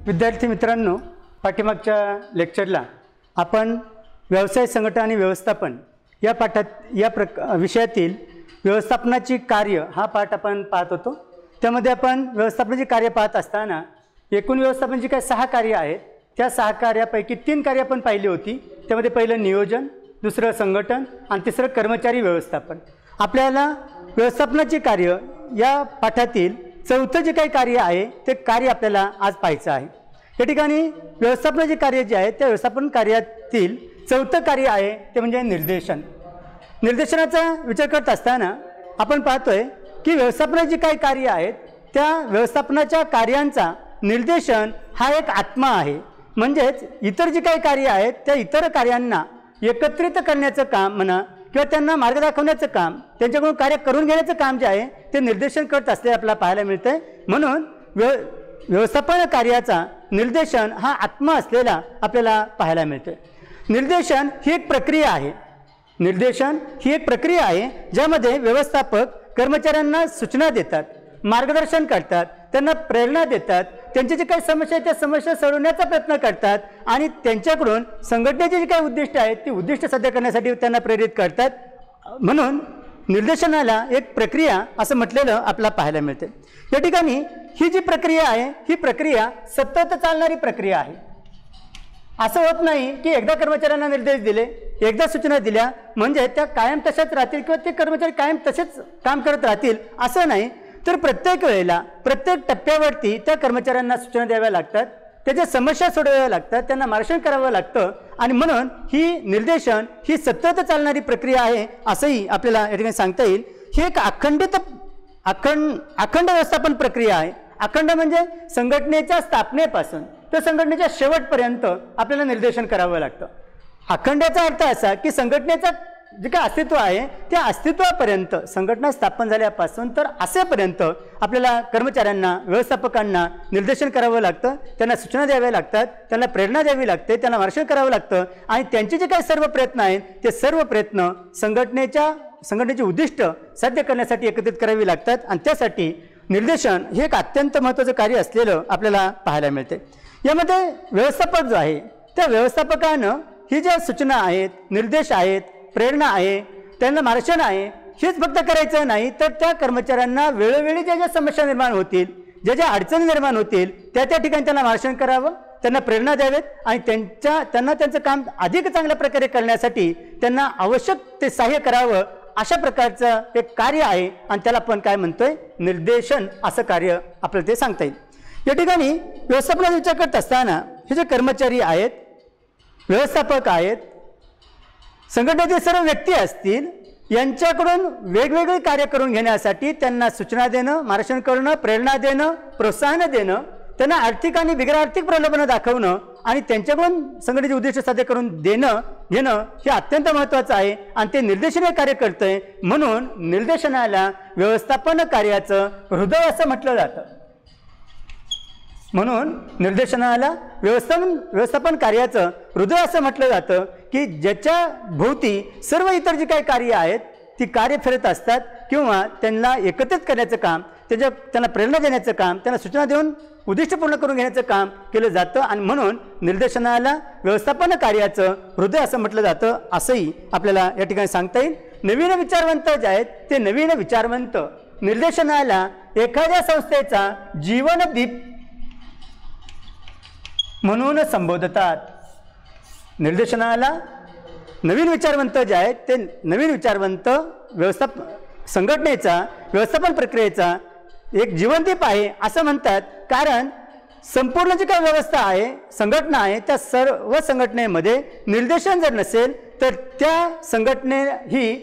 विद्यार्थी मित्रांनो, पाठीमागच्या लेक्चरला आपण व्यवसाय संघटन आणि व्यवस्थापन या विषयातील व्यवस्थापनाची कार्य हा पाठ आपण पाहत होतो। त्यामध्ये आपण व्यवस्थापनाची कार्य पाहत असताना एकूण व्यवस्थापनाची काही 6 कार्य आहेत, त्या 6 कार्यापैकी 3 कार्य आपण पाहिली होती। त्यामध्ये पहिलं नियोजन, दुसरं संघटन आणि तिसरं कर्मचारी व्यवस्थापन। आपल्याला व्यवस्थापनाची कार्य या पाठातील चौथं जे काही कार्य आहे ते कार्य आपल्याला आज पाहायचं आहे। या ठिकाणी व्यवस्थापनाचे कार्य जे आहे त्या व्यवस्थापन कार्यातील चौथं कार्य आहे ते म्हणजे निर्देशन। निर्देशनाचा विचार करत असताना आपण पाहतोय की व्यवस्थापनाची काही कार्य आहेत त्या व्यवस्थापनाच्या कार्यांचा निर्देशन हा एक आत्मा आहे। म्हणजेच इतर जे काही कार्य आहेत त्या इतर कार्यांना एकत्रित करण्याचं काम म्हणा किंवा त्यांना मार्ग दाखवण्याचं काम, त्यांच्याकडून कार्य करून घेण्याचं काम जे आहे ते निर्देशन करत असले आपल्याला पाहायला मिळते। म्हणून व्यवस्थापन कार्याचा निर्देशन हा आत्मा असलेला आपल्याला पाहायला मिळते। निर्देशन ही एक प्रक्रिया आहे। निर्देशन ही एक प्रक्रिया आहे ज्यामध्ये व्यवस्थापक कर्मचाऱ्यांना सूचना देतात, मार्गदर्शन करतात, त्यांना प्रेरणा देतात, त्यांची जी काही समस्या आहे त्या समस्या सोडवण्याचा प्रयत्न करतात आणि त्यांच्याकडून संघटनेची जी काही उद्दिष्ट आहेत ती उद्दिष्ट साध्य करण्यासाठी त्यांना प्रेरित करतात। म्हणून निर्देशनाला एक प्रक्रिया असं म्हटलेलं आपल्याला पाहायला मिळते। या ठिकाणी ही जी प्रक्रिया आहे ही प्रक्रिया सतत चालणारी प्रक्रिया आहे। असं होत नाही की एकदा कर्मचाऱ्यांना निर्देश दिले, एकदा सूचना दिल्या म्हणजे त्या कायम तशाच राहतील किंवा ते कर्मचारी कायम तसेच काम करत राहतील, असं नाही। तर प्रत्येक वेळेला प्रत्येक टप्प्यावरती त्या कर्मचाऱ्यांना सूचना द्याव्या लागतात, त्याच्या समस्या सोडवाव्या लागतात, त्यांना मार्गदर्शन करावं लागतं आणि म्हणून ही निर्देशन ही सतत चालणारी प्रक्रिया आहे असंही आपल्याला या ठिकाणी सांगता येईल। ही एक अखंड व्यवस्थापन प्रक्रिया आहे। अखंड म्हणजे संघटनेच्या स्थापनेपासून तर संघटनेच्या शेवटपर्यंत आपल्याला निर्देशन करावं लागतं। अखंडाचा अर्थ असा की संघटनेचा जे काय अस्तित्व आहे त्या अस्तित्वापर्यंत, संघटना स्थापन झाल्यापासून तर असेपर्यंत आपल्याला कर्मचाऱ्यांना, व्यवस्थापकांना निर्देशन करावं लागतं, त्यांना सूचना द्याव्या लागतात, त्यांना प्रेरणा द्यावी लागते, त्यांना मार्गदर्शन करावं लागतं आणि त्यांचे जे काही सर्व प्रयत्न आहेत ते सर्व प्रयत्न संघटनेची उद्दिष्ट साध्य करण्यासाठी एकत्रित करावी लागतात आणि त्यासाठी निर्देशन हे एक अत्यंत महत्त्वाचं कार्य असलेलं आपल्याला पाहायला मिळते। यामध्ये व्यवस्थापक जो आहे त्या व्यवस्थापकानं ही ज्या सूचना आहेत, निर्देश आहेत, प्रेरणा आहे, त्यांना मार्गदर्शन आहे, हेच फक्त करायचं नाही तर त्या कर्मचाऱ्यांना वेळोवेळी ज्या ज्या समस्या निर्माण होतील, ज्या ज्या अडचणी निर्माण होतील त्या ठिकाणी त्यांना मार्गदर्शन करावं, त्यांना प्रेरणा द्यावेत आणि त्यांना त्यांचं काम अधिक चांगल्या प्रकारे करण्यासाठी त्यांना आवश्यक ते सहाय्य करावं, अशा प्रकारचं एक कार्य आहे आणि त्याला आपण काय म्हणतोय, निर्देशन असं कार्य आपल्याला ते सांगता येईल। या ठिकाणी व्यवस्थापनाचा विचार करत असताना हे जे कर्मचारी आहेत, व्यवस्थापक आहेत, संघटनेतील सर्व व्यक्ती असतील, यांच्याकडून वेगवेगळे कार्य करून घेण्यासाठी त्यांना सूचना देणं, मार्गदर्शन करणं, प्रेरणा देणं, प्रोत्साहन देणं, त्यांना आर्थिक आणि बिगर आर्थिक प्रलोभनं दाखवणं आणि त्यांच्याकडून संघटनेचे उद्दिष्ट साध्य करून घेणं हे अत्यंत महत्त्वाचं आहे आणि ते निर्देशनीय कार्य करतंय। म्हणून निर्देशनाला व्यवस्थापन कार्याचं हृदय असं म्हटलं जातं। म्हणून निर्देशनाला व्यवस्थापन कार्याचं हृदय असं म्हटलं जातं की ज्याच्या भोवती सर्व इतर जी काही कार्य आहेत ती कार्य फिरत असतात किंवा त्यांना एकत्रित करण्याचं काम, त्यांना प्रेरणा देण्याचं काम, त्यांना सूचना देऊन उद्दिष्ट पूर्ण करून घेण्याचं काम केलं जातं आणि म्हणून निर्देशनाला व्यवस्थापन कार्याचं हृदय असं म्हटलं जातं असंही आपल्याला या ठिकाणी सांगता येईल। नवीन विचारवंत जे आहेत ते नवीन विचारवंत निर्देशनाला एखाद्या संस्थेचा जीवनदीप म्हणून संबोधतात। निर्देशनाला नवीन विचारवंत जे आहेत ते नवीन विचारवंत संघटनेचा, व्यवस्थापन प्रक्रियेचा एक जीवनदीप आहे असं म्हणतात। कारण संपूर्ण जी काही व्यवस्था आहे, संघटना आहे, त्या सर्व संघटनेमध्ये निर्देशन जर नसेल तर त्या संघटने ही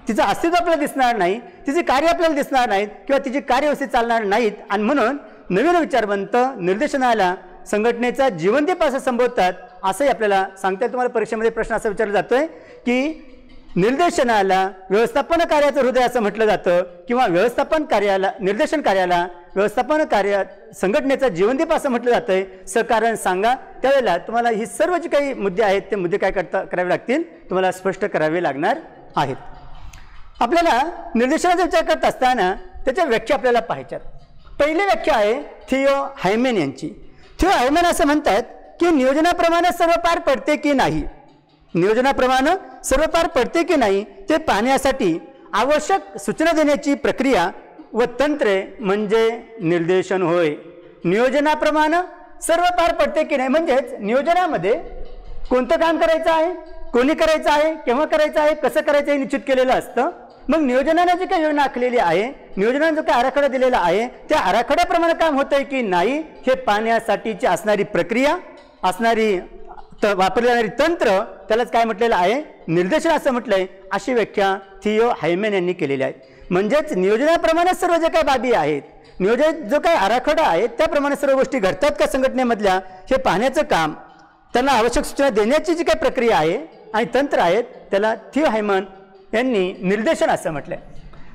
तिचं अस्तित्व आपल्याला दिसणार नाही, तिचे कार्य आपल्याला दिसणार नाहीत किंवा तिची कार्य व्यवस्थित चालणार नाहीत आणि म्हणून नवीन विचारवंत निर्देशनाला संघटनेचा जीवनदीप असं संबोधतात असंही आपल्याला सांगता येईल। तुम्हाला परीक्षेमध्ये प्रश्न असा विचारला जातोय की निर्देशनाला व्यवस्थापन कार्याचं हृदय असं म्हटलं जातं किंवा निर्देशन कार्याला व्यवस्थापन कार्य संघटनेचा जीवनदीप असं म्हटलं जातंय, सहकारण सांगा। त्यावेळेला तुम्हाला ही सर्व जी काही मुद्दे आहेत ते मुद्दे काय करावे लागतील, तुम्हाला स्पष्ट करावे लागणार आहेत। आपल्याला निर्देशनाचा विचार करत असताना त्याच्या व्याख्या आपल्याला पाहायच्यात। पहिली व्याख्या आहे थियो हायमेन यांची। थियो हायमन असं म्हणतात की नियोजनाप्रमाणे सर्व पार पडते की नाही, नियोजनाप्रमाणे सर्व पार पडते की नाही ते पाहण्यासाठी आवश्यक सूचना देण्याची प्रक्रिया व तंत्रे म्हणजे निर्देशन होय. नियोजनाप्रमाणे सर्व पार पडते की नाही म्हणजेच नियोजनामध्ये कोणतं काम करायचं आहे, कोणी करायचं आहे, केव्हा करायचं आहे, कसं करायचं हे निश्चित केलेलं असतं. मग नियोजनाने जी काही योजना आखलेली आहे, नियोजनाने जो काही आराखडा दिलेला आहे त्या आराखड्याप्रमाणे काम होतंय की नाही हे पाहण्यासाठीची असणारी प्रक्रिया, असणारी वापरली जाणारी तंत्र, त्यालाच काय म्हटलेलं आहे, निर्देशन असं म्हटलंय. अशी व्याख्या थियो हायमन यांनी केलेली आहे. म्हणजेच नियोजनाप्रमाणे सर्व जे काही बाबी आहेत, नियोजन जो काही आराखडा आहे त्याप्रमाणे सर्व गोष्टी घडतात का संघटनेमधल्या हे पाहण्याचं काम, त्यांना आवश्यक सूचना देण्याची जी काही प्रक्रिया आहे आणि तंत्र आहेत त्याला थियो हायमन यांनी निर्देशन असं म्हटलंय.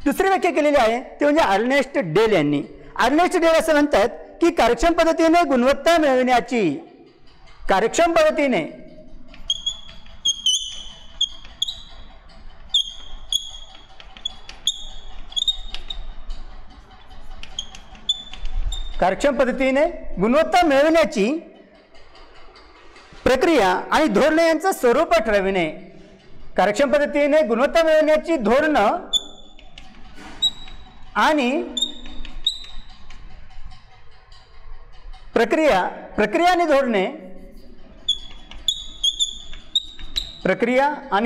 दुसरी व्याख्या केलेली आहे ते म्हणजे अर्नेस्ट डेल यांनी. अर्नेस्ट डेल असं म्हणतात की कार्यक्षम पद्धतीने गुणवत्ता मिळविण्याची, कार्यक्षम पद्धतीने कार्यक्षम पद्धतीने गुणवत्ता मिळविण्याची प्रक्रिया आणि धोरणे यांचं स्वरूप ठरविणे. कार्यक्षम पद्धतीने गुणवत्ता मिळवण्याची धोरणं आणि प्रक्रिया आणि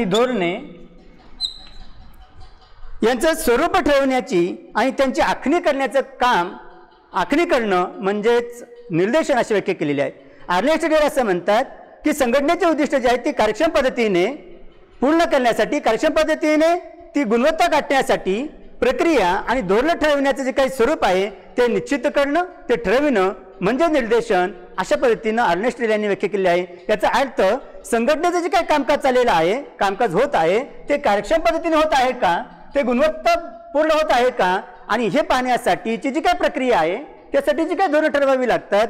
धोरणे यांचं स्वरूप ठरवण्याची आणि त्यांची आखणी करण्याचं काम, आखणी करणं म्हणजेच निर्देशन अशी व्याख्या केलेली आहे. अर्नेस्ट डेल असं म्हणतात की संघटनेचे उद्दिष्ट जे आहे ते कार्यक्षम पद्धतीने पूर्ण करण्यासाठी, कार्यक्षम पद्धतीने ती गुणवत्ता गाठण्यासाठी प्रक्रिया आणि धोरण ठरविण्याचं जे काही स्वरूप आहे ते निश्चित करणं, ते ठरविणं म्हणजे निर्देशन. अशा पद्धतीनं अर्नेस्ट डेल यांनी व्याख्या केली आहे. याचा अर्थ संघटनेचं जे काही कामकाज चाललेलं आहे, कामकाज होत आहे ते कार्यक्षम पद्धतीने होत आहे का, ते गुणवत्ता पूर्ण होत आहे का, आणि हे पाहण्यासाठीची जी काही प्रक्रिया आहे त्यासाठी जी काही धोरण ठरवावी लागतात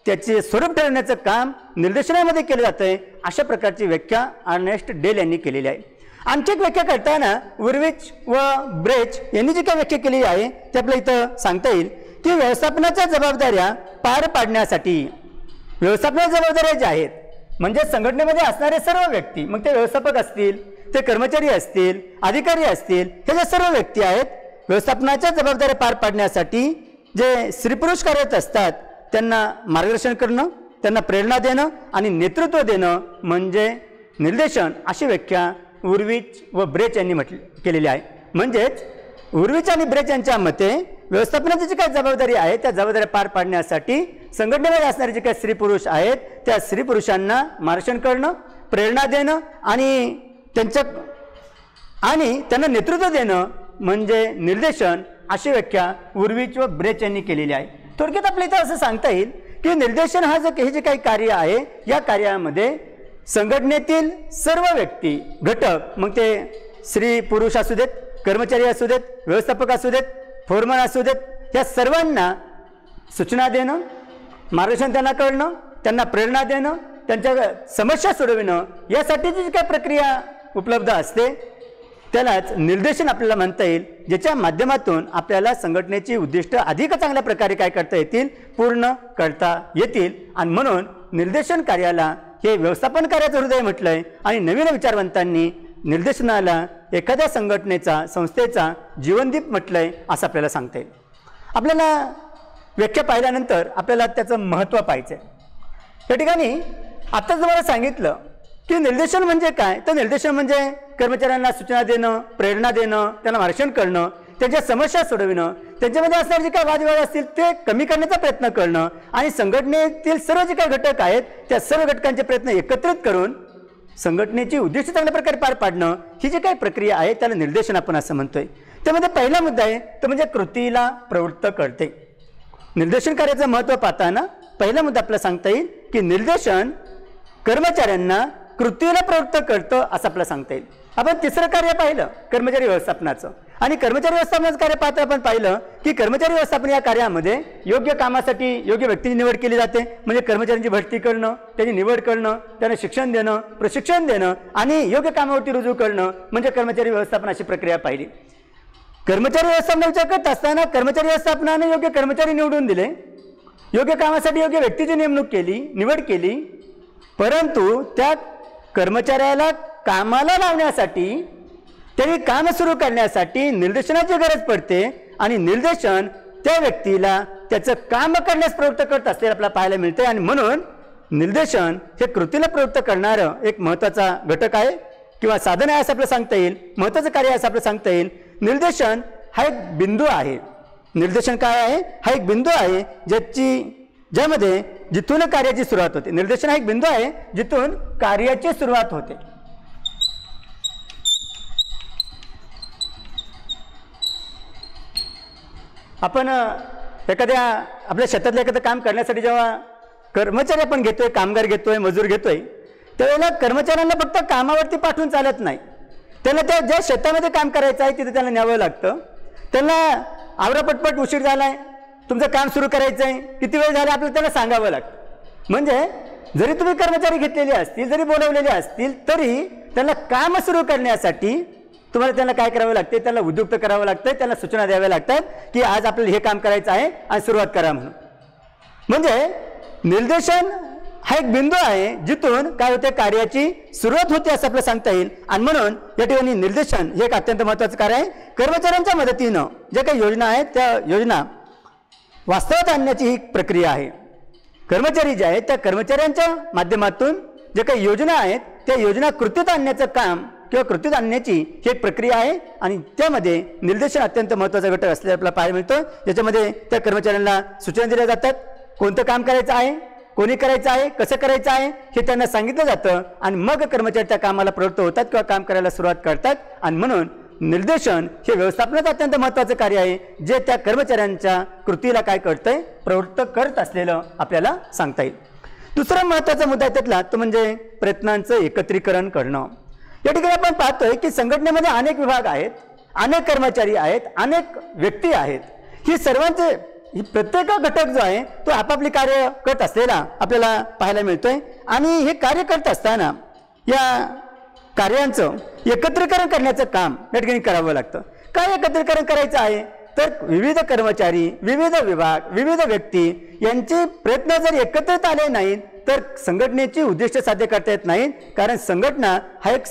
त्याचे स्वरूप ठरवण्याचं काम निर्देशनामध्ये केलं जातंय. अशा प्रकारची व्याख्या अर्नेस्ट डेल यांनी केलेली आहे. आणखी एक व्याख्या करताना उर्विच व ब्रेच यांनी जी काही व्याख्या केलेली आहे ते आपल्याला इथं सांगता येईल की व्यवस्थापनाच्या जबाबदाऱ्या पार पाडण्यासाठी, व्यवस्थापनाच्या जबाबदाऱ्या ज्या आहेत म्हणजे संघटनेमध्ये असणारे सर्व व्यक्ती, मग ते व्यवस्थापक असतील, ते कर्मचारी असतील, अधिकारी असतील, हे जे सर्व व्यक्ती आहेत, व्यवस्थापनाच्या जबाबदाऱ्या पार पाडण्यासाठी जे स्त्री पुरुष कार्यरत असतात त्यांना मार्गदर्शन करणं, त्यांना प्रेरणा देणं आणि नेतृत्व देणं म्हणजे निर्देशन. अशी व्याख्या उर्विच व ब्रेच यांनी केलेली आहे. म्हणजेच उर्विच आणि ब्रेच यांच्या मते व्यवस्थापनाची जी काही जबाबदारी आहे त्या जबाबदाऱ्या पार पाडण्यासाठी संघटनेमध्ये असणारे जे काही स्त्री पुरुष आहेत त्या स्त्री पुरुषांना मार्गदर्शन करणं, प्रेरणा देणं आणि त्यांना नेतृत्व देणं म्हणजे निर्देशन. अशी व्याख्या उर्विच व ब्रेच यांनी केलेली आहे. थोडक्यात आपल्या इथं असं सांगता येईल की निर्देशन हे जे काही कार्य आहे या कार्यामध्ये संघटनेतील सर्व व्यक्ती घटक, मग ते स्त्री पुरुष असू देत, कर्मचारी असू देत, व्यवस्थापक असू देत, फोरमन असू देत, या सर्वांना सूचना देणं, मार्गदर्शन त्यांना करणं, त्यांना प्रेरणा देणं, त्यांच्या समस्या सोडविणं यासाठीची जी काही प्रक्रिया उपलब्ध असते त्यालाच निर्देशन आपल्याला म्हणता येईल, ज्याच्या माध्यमातून आपल्याला संघटनेची उद्दिष्ट अधिक चांगल्या प्रकारे काय करता येतील, पूर्ण करता येतील. आणि म्हणून निर्देशन कार्याला हे व्यवस्थापन कार्याचं हृदय म्हटलंय आणि नवीन विचारवंतांनी निर्देशनाला एखाद्या संघटनेचा, संस्थेचा जीवनदीप म्हटलंय असं आपल्याला सांगता येईल. आपल्याला व्याख्या पाहिल्यानंतर आपल्याला त्याचं महत्त्व पाहायचं आहे. या ठिकाणी आत्ताच तुम्हाला सांगितलं की निर्देशन म्हणजे काय, तर निर्देशन म्हणजे कर्मचाऱ्यांना सूचना देणं, प्रेरणा देणं, त्यांना मार्गदर्शन करणं, त्यांच्या समस्या सोडविणं, त्यांच्यामध्ये असणारे जे काही वादविवाद असतील ते कमी करण्याचा प्रयत्न करणं आणि संघटनेतील सर्व जे काही घटक आहेत त्या सर्व घटकांचे प्रयत्न एकत्रित करून संघटनेची उद्दिष्ट चांगल्या प्रकारे पार पाडणं ही जी काही प्रक्रिया आहे त्याला निर्देशन आपण असं म्हणतोय. त्यामध्ये पहिला मुद्दा आहे तो म्हणजे कृतीला प्रवृत्त करते. निर्देशन कार्याचं महत्त्व पाहताना पहिला मुद्दा आपल्याला सांगता येईल की निर्देशन कर्मचाऱ्यांना कृतीला प्रवृत्त करतं असं आपल्याला सांगता येईल. आपण तिसरं कार्य पाहिलं कर्मचारी व्यवस्थापनाचं, आणि कर्मचारी व्यवस्थापनाचं कार्य पाहता आपण पाहिलं की कर्मचारी व्यवस्थापन या कार्यामध्ये योग्य कामासाठी योग्य व्यक्तीची निवड केली जाते. म्हणजे कर्मचाऱ्यांची भरती करणं, त्याची निवड करणं, त्यांना शिक्षण देणं, प्रशिक्षण देणं आणि योग्य कामावरती रुजू करणं म्हणजे कर्मचारी व्यवस्थापन अशी प्रक्रिया पाहिली. कर्मचारी व्यवस्थापन विचार करत असताना कर्मचारी व्यवस्थापनाने योग्य कर्मचारी निवडून दिले योग्य कामासाठी योग्य व्यक्तीची निवड केली, परंतु त्या कर्मचाऱ्याला कामाला लावण्यासाठी, त्यांनी काम सुरू करण्यासाठी निर्देशनाची गरज पडते आणि निर्देशन त्या व्यक्तीला त्याचं काम करण्यास प्रवृत्त करत असलेलं आपल्याला पाहायला मिळते. आणि म्हणून निर्देशन हे कृतीला प्रवृत्त करणारं एक महत्त्वाचा घटक आहे किंवा साधन आहे असं आपलं सांगता येईल, महत्त्वाचं कार्य आहे असं आपलं सांगता येईल. निर्देशन हा एक बिंदू आहे. निर्देशन काय आहे? हा एक बिंदू आहे ज्यामध्ये जिथून कार्याची सुरुवात होते. निर्देशन हा एक बिंदू आहे जिथून कार्याची सुरुवात होते. आपण एखाद्या आपल्या शेतातलं एखादं काम करण्यासाठी जेव्हा कर्मचारी आपण घेतोय, कामगार घेतोय, मजूर घेतोय, त्यावेळेला कर्मचाऱ्यांना फक्त कामावरती पाठवून चालत नाही. त्यांना त्या ज्या शेतामध्ये काम करायचं आहे तिथे त्यांना न्यावं लागतं. त्यांना आवरा पटपट उशीर झाला आहे, तुमचं काम सुरू करायचं आहे, किती वेळ झाला आपल्याला त्यांना सांगावं लागतं. म्हणजे जरी तुम्ही कर्मचारी घेतलेले असतील, जरी बोलवलेले असतील, तरी त्यांना काम सुरू करण्यासाठी तुम्हाला त्यांना काय करावं लागते? त्यांना उद्युक्त करावं लागतं, त्यांना सूचना द्याव्या लागतात की आज आपल्याला हे काम करायचं आहे आणि सुरुवात करा म्हणून. म्हणजे निर्देशन हा एक बिंदू आहे जिथून काय होते? कार्याची सुरुवात होते असं आपल्याला सांगता येईल. आणि म्हणून या ठिकाणी निर्देशन हे एक अत्यंत महत्त्वाचं कार्य आहे. कर्मचाऱ्यांच्या मदतीनं ज्या काही योजना आहेत त्या योजना वास्तवात आणण्याची ही प्रक्रिया आहे. कर्मचारी जे आहेत त्या कर्मचाऱ्यांच्या माध्यमातून जे काही योजना आहेत त्या योजना कृतीत आणण्याचं काम किंवा कृतीत आणण्याची ही एक प्रक्रिया आहे. आणि त्यामध्ये निर्देशन अत्यंत महत्त्वाचा घटक असल्याचं आपल्याला पाहायला मिळतं. ज्याच्यामध्ये त्या कर्मचाऱ्यांना सूचना दिल्या जातात, कोणतं काम करायचं आहे, कोणी करायचं आहे, कसं करायचं आहे हे त्यांना सांगितलं जातं. आणि मग कर्मचारी त्या कामाला प्रवृत्त होतात किंवा काम करायला सुरुवात करतात. आणि म्हणून निर्देशन हे व्यवस्थापनाचं अत्यंत महत्त्वाचं कार्य आहे, जे त्या कर्मचाऱ्यांच्या कृतीला काय करतंय? प्रवृत्त करत असलेलं आपल्याला सांगता येईल. दुसरा महत्त्वाचा मुद्दा आहे त्यातला तो म्हणजे प्रयत्नांचं एकत्रीकरण करणं. या ठिकाणी आपण पाहतोय की संघटनेमध्ये अनेक विभाग आहेत, अनेक कर्मचारी आहेत, अनेक व्यक्ती आहेत. ही सर्वांचे प्रत्येक घटक जो आहे तो आपापली कार्य करत असलेला आपल्याला पाहायला मिळतोय. आणि हे कार्य करत असताना या कार्यांचं एकत्रीकरण करण्याचं काम या ठिकाणी करावं लागतं. काय एकत्रीकरण करायचं आहे? तर विविध कर्मचारी, विविध विभाग, विविध व्यक्ती यांचे प्रयत्न जर एकत्रित आले नाहीत तर संघटनेची उद्दिष्ट साध्य करता येत नाहीत. कारण संघटना हा एक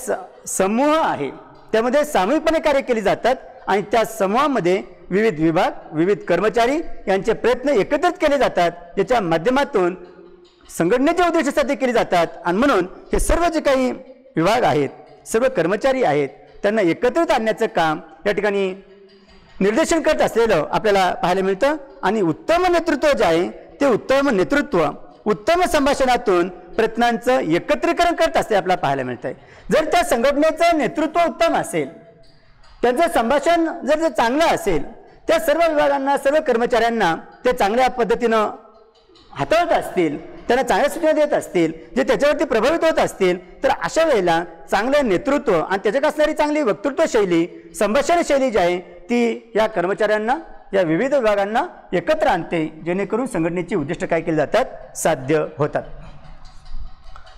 समूह आहे, त्यामध्ये सामूहिकपणे कार्य केली जातात आणि त्या समूहामध्ये विविध विभाग, विविध कर्मचारी यांचे प्रयत्न एकत्रित केले जातात, ज्याच्या माध्यमातून संघटनेचे उद्दिष्ट साध्य केली जातात. आणि म्हणून हे सर्व जे काही विभाग आहेत, सर्व कर्मचारी आहेत, त्यांना एकत्रित आणण्याचं काम या ठिकाणी निर्देशन करत असलेलं आपल्याला पाहायला मिळतं. आणि उत्तम नेतृत्व जे आहे ते उत्तम नेतृत्व उत्तम संभाषणातून प्रयत्नांचं एकत्रीकरण करत असते आपल्याला पाहायला मिळतंय. जर त्या संघटनेचं नेतृत्व उत्तम असेल, त्यांचं संभाषण जर चांगलं असेल, त्या सर्व विभागांना, सर्व कर्मचाऱ्यांना ते चांगल्या पद्धतीनं हाताळत असतील, त्यांना चांगल्या सूचना देत असतील, जे त्याच्यावरती प्रभावित होत असतील, तर अशा वेळेला चांगलं नेतृत्व आणि त्याच्यात असणारी चांगली वक्तृत्व शैली, संभाषण शैली जी आहे ती या कर्मचाऱ्यांना, या विविध विभागांना एकत्र आणते, जेणेकरून संघटनेची उद्दिष्ट काय केली जातात? साध्य होतात.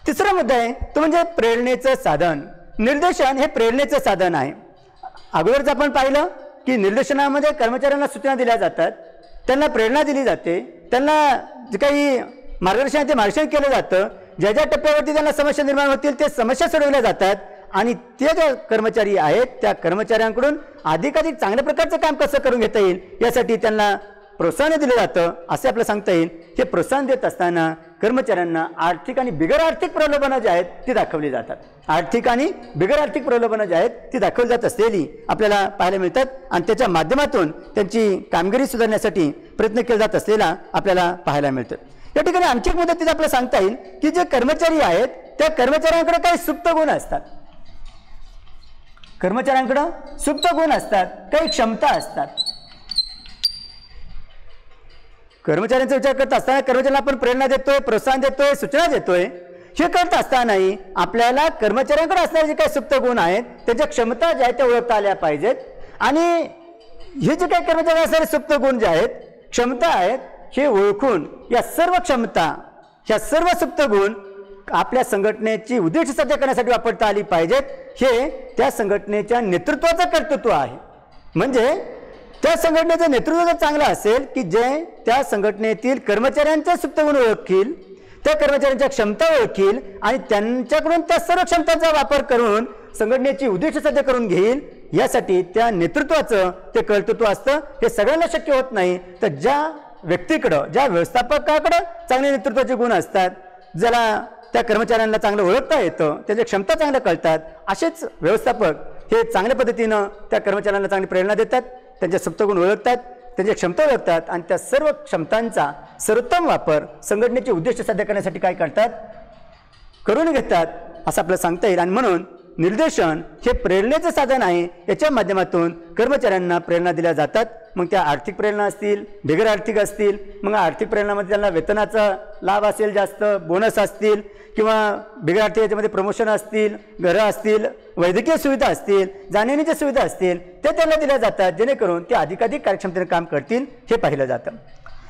तिसरा मुद्दा आहे तो म्हणजे प्रेरणेचं साधन. निर्देशन हे प्रेरणेचं साधन आहे. अगोदरच आपण पाहिलं की निर्देशनामध्ये कर्मचाऱ्यांना सूचना दिल्या जातात, त्यांना प्रेरणा दिली जाते, त्यांना जे काही मार्गदर्शन आहे ते मार्गदर्शन केलं जातं, ज्या ज्या टप्प्यावरती त्यांना समस्या निर्माण होतील ते समस्या सोडवल्या जातात. आणि ते जे कर्मचारी आहेत त्या कर्मचाऱ्यांकडून अधिकाधिक चांगल्या प्रकारचं काम कसं करून घेता येईल यासाठी त्यांना प्रोत्साहन दिलं जातं असे आपल्याला सांगता येईल. हे प्रोत्साहन देत असताना कर्मचाऱ्यांना आर्थिक आणि बिगर आर्थिक प्रलोभनं जी आहेत ती दाखवली जातात. आर्थिक आणि बिगर आर्थिक प्रलोभनं जी आहेत ती दाखवली जात असलेली आपल्याला पाहायला मिळतात. आणि त्याच्या माध्यमातून त्यांची कामगिरी सुधारण्यासाठी प्रयत्न केले जात असलेला आपल्याला पाहायला मिळतं. या ठिकाणी आणखी एक मुद्दा तिथे आपल्याला सांगता येईल की जे कर्मचारी आहेत त्या कर्मचाऱ्यांकडे काही सुप्त गुण असतात. कर्मचाऱ्यांकडे सुप्त गुण असतात, काही क्षमता असतात. कर्मचाऱ्यांचा विचार करत असताना कर्मचाऱ्यांना आपण प्रेरणा देतोय, प्रोत्साहन देतोय, सूचना देतोय, हे करत असतानाही आपल्याला कर्मचाऱ्यांकडे असणारे जे काही सुप्त गुण आहेत त्याच्या क्षमता ज्या आहेत त्या ओळखता आल्या पाहिजेत. आणि हे जे काही कर्मचारी असणारे सुप्त गुण जे आहेत, क्षमता आहेत, हे ओळखून या सर्व क्षमता, ह्या सर्व सुप्त गुण आपल्या संघटनेची उद्दिष्ट साध्य करण्यासाठी वापरता आली पाहिजेत. हे त्या संघटनेच्या नेतृत्वाचं कर्तृत्व आहे. म्हणजे त्या संघटनेचं नेतृत्व जर चांगलं असेल की जे त्या संघटनेतील कर्मचाऱ्यांच्या सुप्त गुण ओळखील, त्या कर्मचाऱ्यांच्या क्षमता ओळखील आणि त्यांच्याकडून त्या सर्व क्षमतांचा वापर करून संघटनेची उद्दिष्ट साध्य करून घेईल, यासाठी त्या नेतृत्वाचं ते कर्तृत्व असतं. हे सगळ्यांना शक्य होत नाही. तर ज्या व्यक्तीकडं, ज्या व्यवस्थापकाकडं चांगले नेतृत्वाचे गुण असतात, ज्याला त्या कर्मचाऱ्यांना चांगलं ओळखता येतं, त्याच्या क्षमता चांगल्या कळतात, असेच व्यवस्थापक हे चांगल्या पद्धतीनं त्या कर्मचाऱ्यांना चांगली प्रेरणा देतात, त्यांचे सुप्तगुण ओळखतात, त्यांच्या क्षमता ओळखतात आणि त्या सर्व क्षमतांचा सर्वोत्तम वापर संघटनेचे उद्दिष्ट साध्य करण्यासाठी काय करतात, करून घेतात असं आपल्याला सांगता येईल. आणि म्हणून निर्देशन हे प्रेरणेचं साधन आहे. याच्या माध्यमातून कर्मचाऱ्यांना प्रेरणा दिल्या जातात. मग त्या आर्थिक प्रेरणा असतील, बिगर आर्थिक असतील, मग आर्थिक प्रेरणामध्ये त्यांना वेतनाचा लाभ असेल, जास्त बोनस असतील, किंवा बिगर आर्थिक याच्यामध्ये प्रमोशन असतील, घरं असतील, वैद्यकीय सुविधा असतील, जाणीवनीच्या सुविधा असतील, ते त्यांना दिल्या जातात जेणेकरून ते अधिकाधिक कार्यक्षमतेने काम करतील, हे पाहिलं जातं.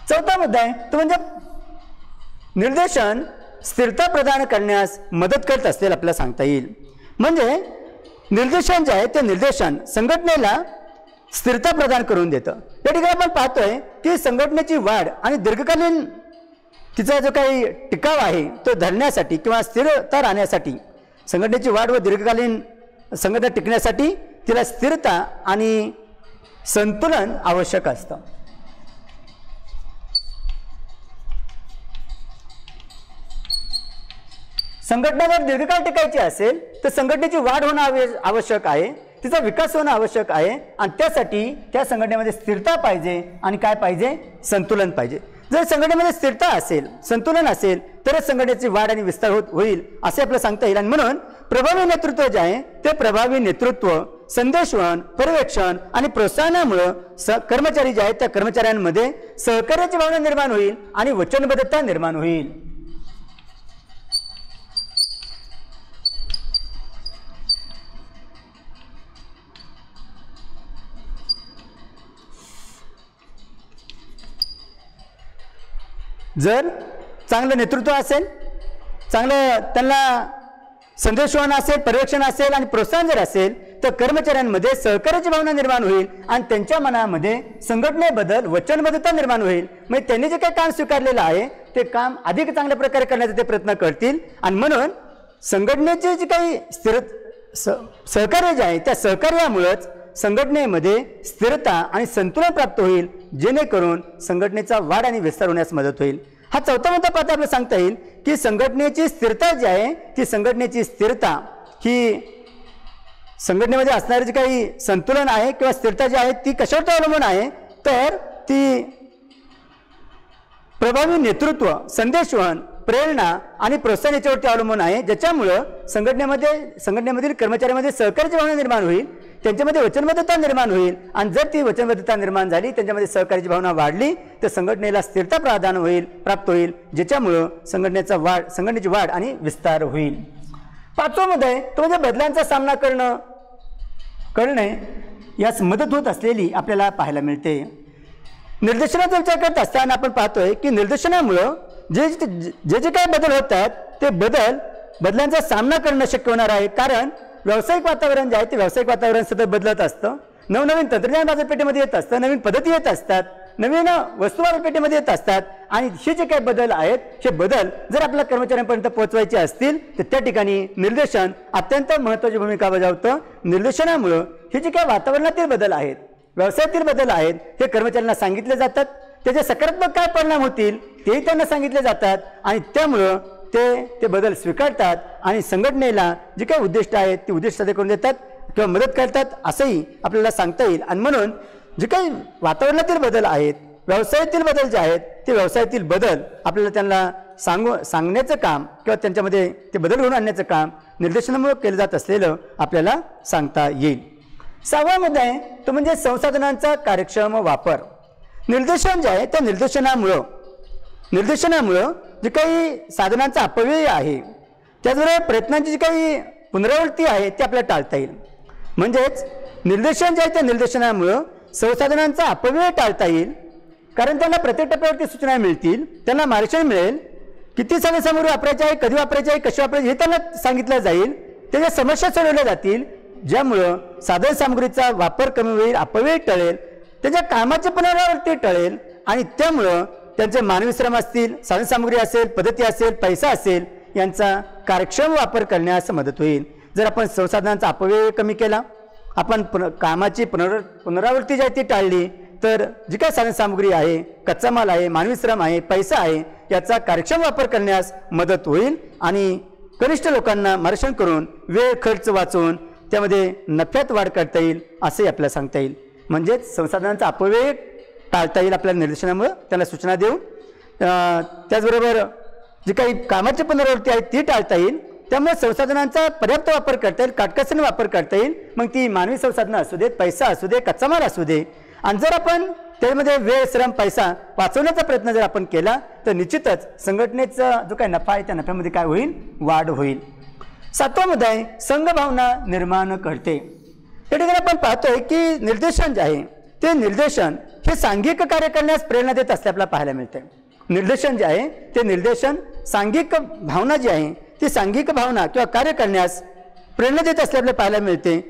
चौथा मुद्दा आहे तो म्हणजे निर्देशन स्थिरता प्रदान करण्यास मदत करत असलेलं आपल्याला सांगता येईल. म्हणजे निर्देशन जे आहे ते निर्देशन संघटनेला स्थिरता प्रदान करून देतं. या ठिकाणी आपण पाहतोय की संघटनेची वाढ आणि दीर्घकालीन तिचा जो काही टिकाव आहे तो धरण्यासाठी किंवा स्थिरता राहण्यासाठी, संघटनेची वाढ व दीर्घकालीन संघटना टिकण्यासाठी तिला स्थिरता आणि संतुलन आवश्यक असतं. संघटना जर दीर्घकाळ टिकायची असेल तर संघटनेची वाढ होणं आवश्यक आहे, तिचा विकास होणं आवश्यक आहे आणि त्यासाठी त्या संघटनेमध्ये स्थिरता पाहिजे आणि काय पाहिजे, संतुलन पाहिजे. जर संघटनेमध्ये स्थिरता असेल, संतुलन असेल तरच संघटनेची वाढ आणि विस्तार होईल असे आपल्याला सांगता येईल. आणि म्हणून प्रभावी नेतृत्व जे आहे ते प्रभावी नेतृत्व, संदेशवहन, पर्यवेक्षण आणि प्रोत्साहनामुळे कर्मचारी जे आहेत त्या कर्मचाऱ्यांमध्ये सहकार्याची भावना निर्माण होईल आणि वचनबद्धता निर्माण होईल. जर चांगलं नेतृत्व असेल, चांगलं त्यांना संदेशवहन असेल, पर्यवेक्षण असेल आणि प्रोत्साहन जर असेल तर कर्मचाऱ्यांमध्ये सहकार्याची भावना निर्माण होईल आणि त्यांच्या मनामध्ये संघटनेबद्दल वचनबद्धता निर्माण होईल. म्हणजे त्यांनी जे काही काम स्वीकारलेलं आहे ते काम अधिक चांगल्या प्रकारे करण्याचा ते प्रयत्न करतील आणि म्हणून संघटनेचे जे काही सहकार्य जे आहे त्या सहकार्यामुळेच संघटनेमध्ये स्थिरता आणि संतुलन प्राप्त होईल, जेणेकरून संघटनेचा वाढ आणि विस्तार होण्यास मदत होईल. हा चौथा मुद्दा पाहता आपल्याला सांगता येईल की संघटनेची स्थिरता जी आहे ती संघटनेची स्थिरता ही संघटनेमध्ये असणारे जे काही संतुलन आहे किंवा स्थिरता जी आहे ती कशावर अवलंबून आहे, तर ती प्रभावी नेतृत्व, संदेशवहन, प्रेरणा आणि प्रोत्साहन याच्यावरती अवलंबून आहे, ज्याच्यामुळं संघटनेमधील कर्मचाऱ्यांमध्ये सहकार्याची भावना निर्माण होईल, त्यांच्यामध्ये वचनबद्धता निर्माण होईल आणि जर ती वचनबद्धता निर्माण झाली, त्यांच्यामध्ये सहकार्याची भावना वाढली तर संघटनेला स्थिरता प्राप्त होईल, ज्याच्यामुळं संघटनेची वाढ आणि विस्तार होईल. पाचवा मुद्दा आहे तो म्हणजे बदलांचा सामना करणे यास मदत होत असलेली आपल्याला पाहायला मिळते. निर्देशनाचा विचार करत असताना आपण पाहतोय की निर्देशनामुळं जे काही बदल होतात ते बदलांचा सामना करणं शक्य होणार आहे. कारण व्यावसायिक वातावरण जे आहे ते व्यावसायिक वातावरण सतत बदलत असतं, नवनवीन तंत्रज्ञान बाजारपेठेमध्ये येत असतं, नवीन पद्धती येत असतात, नवीन वस्तू बाजारपेठेमध्ये येत असतात आणि हे जे काही बदल आहेत हे बदल जर आपल्या कर्मचाऱ्यांपर्यंत पोहोचवायचे असतील तर त्या ठिकाणी निर्देशन अत्यंत महत्त्वाची भूमिका बजावतं. निर्देशनामुळं हे जे काही वातावरणातील बदल आहेत, व्यवसायातील बदल आहेत हे कर्मचाऱ्यांना सांगितले जातात, त्याचे सकारात्मक काय परिणाम होतील तेही त्यांना सांगितले जातात आणि त्यामुळं ते बदल स्वीकारतात आणि संघटनेला जे काही उद्दिष्ट आहेत ती उद्दिष्ट साध्य करून देतात किंवा मदत करतात असंही आपल्याला सांगता येईल. आणि म्हणून जे काही वातावरणातील बदल आहेत, व्यवसायातील बदल जे आहेत ते व्यवसायातील बदल आपल्याला त्यांना सांगण्याचं काम किंवा त्यांच्यामध्ये ते बदल घडवून आणण्याचं काम निर्देशनामुळे केलं जात असलेलं आपल्याला सांगता येईल. सहावा मुद्दा आहे तो म्हणजे संसाधनांचा कार्यक्षम वापर. निर्देशन जे आहे त्या निर्देशनामुळं जे काही साधनांचा अपव्यय आहे, त्याचबरोबर प्रयत्नांची जी काही पुनरावृत्ती आहे ते आपल्याला टाळता येईल. म्हणजेच निर्देशन जे आहे त्या निर्देशनामुळं संसाधनांचा अपव्यय टाळता येईल, कारण त्यांना प्रत्येक टप्प्यावरती सूचना मिळतील, त्यांना मार्गदर्शन मिळेल, किती साधनसामुग्री वापरायची आहे, कधी वापरायची आहे, कशी वापरायची हे त्यांना सांगितलं जाईल, त्याच्या समस्या सोडवल्या जातील, ज्यामुळं साधनसामुग्रीचा वापर कमी होईल, अपव्यय टळेल त्याच्या कामाची पुनरावृत्ती टळेल आणि त्यामुळं त्यांचे मानवी श्रम असतील, साधनसामुग्री असेल, पद्धती असेल, पैसा असेल यांचा कार्यक्षम वापर करण्यास मदत होईल. जर आपण संसाधनांचा अपव्यय कमी केला, आपण कामाची पुनरावृत्ती जी आहे ती टाळली, तर जी काही साधनसामुग्री आहे, कच्चा माल आहे, मानवी श्रम आहे, पैसा आहे याचा कार्यक्षम वापर करण्यास मदत होईल आणि कनिष्ठ लोकांना मार्गदर्शन करून वेळ खर्च वाचवून त्यामध्ये नफ्यात वाढ करता येईल असंही आपल्याला सांगता येईल. म्हणजेच संसाधनांचा अपव्यय टाळता येईल आपल्या निर्देशनामुळे, त्याला सूचना देऊन. त्याचबरोबर जी काही कामाची पुनरावृत्ती आहे ती टाळता येईल. त्यामुळे संसाधनांचा पर्याप्त वापर करता येईल, काटकसरीने वापर करता येईल. मग ती मानवी संसाधनं असू देत, पैसा असू दे, कच्चा माल असू दे. आणि जर आपण त्यामध्ये वेळ, श्रम, पैसा वाचवण्याचा प्रयत्न जर आपण केला तर निश्चितच संघटनेचा जो काही नफा आहे त्या नफ्यामध्ये काय होईल, वाढ होईल. 7वा मुद्दा आहे संघभावना निर्माण करते. या ठिकाणी आपण पाहतोय की निर्देशन जे आहे ते निर्देशन हे सांघिक कार्य करण्यास प्रेरणा देत असते आपल्याला पाहायला मिळते. निर्देशन जे आहे ते निर्देशन सांघिक भावना जी आहे ती सांघिक भावना किंवा कार्य करण्यास प्रेरणा देत असते आपल्याला पाहायला मिळते.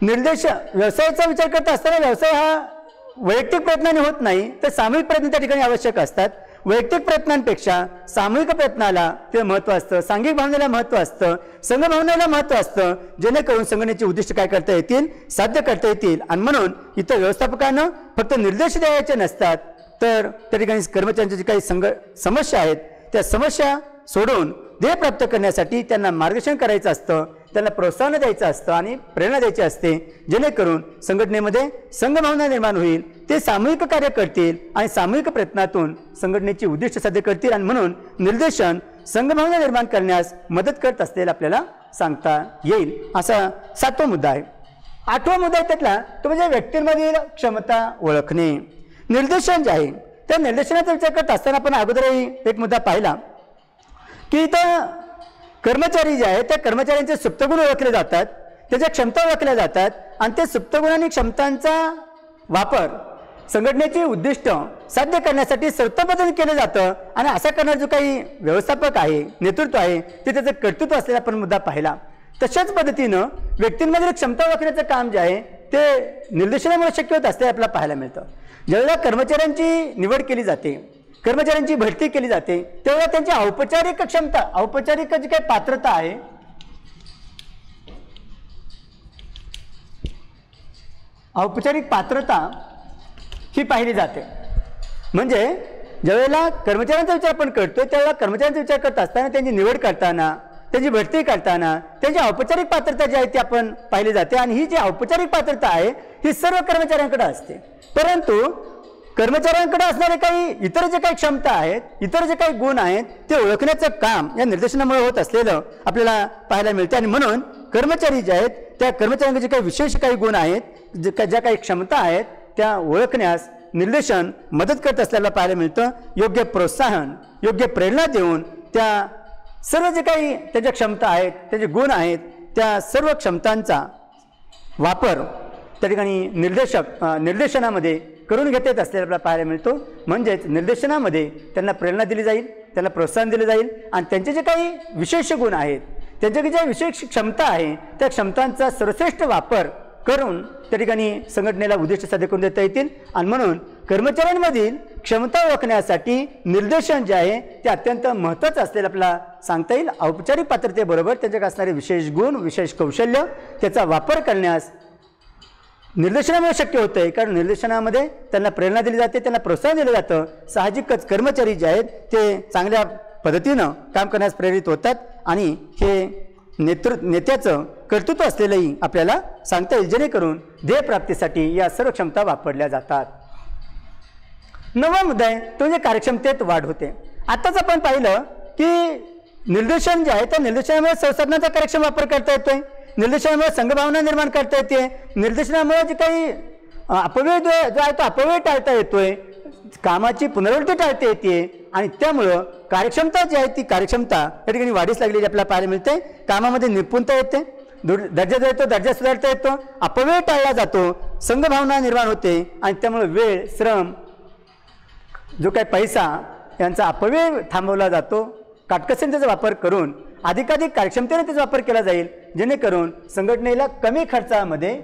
व्यवसायाचा विचार करत असताना व्यवसाय हा वैयक्तिक प्रयत्नाने होत नाही, तर सामूहिक प्रयत्न त्या ठिकाणी आवश्यक असतात. वैयक्तिक प्रयत्नांपेक्षा सामूहिक प्रयत्नाला ते महत्त्व असतं, सांघिक भावनेला महत्त्व असतं, संघभावनेला महत्त्व असतं, जेणेकरून संघटनेची उद्दिष्ट काय करता येतील, साध्य करता येतील. आणि म्हणून इथं व्यवस्थापकांना फक्त निर्देश द्यायचे नसतात, तर त्या ठिकाणी कर्मचाऱ्यांच्या जी काही समस्या आहेत त्या समस्या सोडून ध्येय प्राप्त करण्यासाठी त्यांना मार्गदर्शन करायचं असतं, त्यांना प्रोत्साहन द्यायचं असतं आणि प्रेरणा द्यायची असते, जेणेकरून संघटनेमध्ये संघभावना निर्माण होईल. ते सामूहिक कार्य करतील आणि सामूहिक प्रयत्नातून संघटनेची उद्दिष्ट साध्य करतील. आणि म्हणून निर्देशन संघभावना निर्माण करण्यास मदत करत असलेला आपल्याला सांगता येईल. असा 7वा मुद्दा आहे. 8वा मुद्दा आहे त्यातला तो म्हणजे व्यक्तींमधील क्षमता ओळखणे. निर्देशन जे आहे त्या निर्देशनाचा विचार करत असताना आपण अगोदरही एक मुद्दा पाहिला की इथं कर्मचारी जे आहेत त्या कर्मचाऱ्यांचे सुप्तगुण ओळखले जातात, त्याच्या क्षमता ओळखल्या जातात आणि ते सुप्तगुण आणि क्षमतांचा वापर संघटनेची उद्दिष्ट साध्य करण्यासाठी सर्वतोपरी केलं जातं. आणि असा करणारा जो काही व्यवस्थापक आहे, नेतृत्व आहे, ते त्याचं कर्तृत्व असलेला आपण मुद्दा पाहिला. तशाच पद्धतीनं व्यक्तींमधील क्षमता ओळखण्याचं काम जे आहे ते निर्देशनामुळे शक्य होत असते आपल्याला पाहायला मिळतं. ज्यावेळेला कर्मचाऱ्यांची निवड केली जाते, कर्मचाऱ्यांची भरती केली जाते, तेव्हा त्यांची औपचारिक क्षमता, औपचारिक जी काही पात्रता आहे, औपचारिक पात्रता ही पाहिली जाते. म्हणजे ज्यावेळेला कर्मचाऱ्यांचा विचार आपण करतोय त्यावेळेला कर्मचाऱ्यांचा विचार करत असताना त्यांची निवड करताना, त्यांची भरती करताना त्यांची औपचारिक पात्रता जी आहे ती आपण पाहिली जाते. आणि ही जी औपचारिक पात्रता आहे ही सर्व कर्मचाऱ्यांकडे असते. परंतु कर्मचाऱ्यांकडे असणारे काही इतर जे काही क्षमता आहेत, इतर जे काही गुण आहेत ते ओळखण्याचं काम या निर्देशनामुळे होत असलेलं आपल्याला पाहायला मिळते. आणि म्हणून कर्मचारी जे आहेत त्या कर्मचाऱ्यांचे जे काही विशेष काही गुण आहेत, ज्या काही क्षमता आहेत त्या ओळखण्यास निर्देशन मदत करत असल्याला पाहायला मिळतं. योग्य प्रोत्साहन, योग्य प्रेरणा देऊन त्या सर्व जे काही त्याच्या क्षमता आहेत, त्याचे गुण आहेत, त्या सर्व क्षमतांचा वापर त्या ठिकाणी निर्देशनामध्ये करून घेत असलेला आपल्याला पाहायला मिळतो. म्हणजेच निर्देशनामध्ये त्यांना प्रेरणा दिली जाईल, त्यांना प्रोत्साहन दिले जाईल आणि त्यांचे जे काही विशेष गुण आहेत, त्यांच्या ज्या विशेष क्षमता आहे त्या क्षमतांचा सर्वश्रेष्ठ वापर करून त्या ठिकाणी संघटनेला उद्दिष्ट साध्य करून देता येतील. आणि म्हणून कर्मचाऱ्यांमधील क्षमता ओळखण्यासाठी निर्देशन जे आहे ते अत्यंत महत्त्वाचं असलेलं आपल्याला सांगता येईल. औपचारिक पात्रतेबरोबर त्यांच्याकडे असणारे विशेष गुण, विशेष कौशल्य त्याचा वापर करण्यास निर्देशनामुळे शक्य होतं आहे. कारण निर्देशनामध्ये त्यांना प्रेरणा दिली जाते, त्यांना प्रोत्साहन दिलं जातं. साहजिकच कर्मचारी जे आहेत ते चांगल्या पद्धतीनं काम करण्यास प्रेरित होतात आणि हे नेत्याचं कर्तृत्व असलेलंही आपल्याला सांगता येईल, जेणेकरून ध्येयप्राप्तीसाठी या सर्व क्षमता वापरल्या जातात. 9वा मुद्दा आहे तो म्हणजे कार्यक्षमतेत वाढ होते. आताच आपण पाहिलं की निर्देशन जे आहे त्या निर्देशनामुळे संसाधनांचा कार्यक्षम वापर करता येतोय, निर्देशनामुळे संघभावना निर्माण करता येते, निर्देशनामुळे जे काही अपव्यय जो आहे तो अपव्यय टाळता येतोय, कामाची पुनरावृत्ती टाळता येते आणि त्यामुळं कार्यक्षमता जी आहे ती कार्यक्षमता त्या ठिकाणी वाढीस लागलेली आपल्याला पाहायला मिळते. कामामध्ये निपुणता येते, दर्जा जो येतो दर्जा सुधारता येतो, अपव्यय टाळला जातो, संघभावना निर्माण होते आणि त्यामुळे वेळ, श्रम, जो काही पैसा यांचा अपव्यय थांबवला जातो. काटकसरीने त्याचा वापर करून अधिकाधिक कार्यक्षमतेने त्याचा वापर केला जाईल, जेणेकरून संघटनेला कमी खर्चामध्ये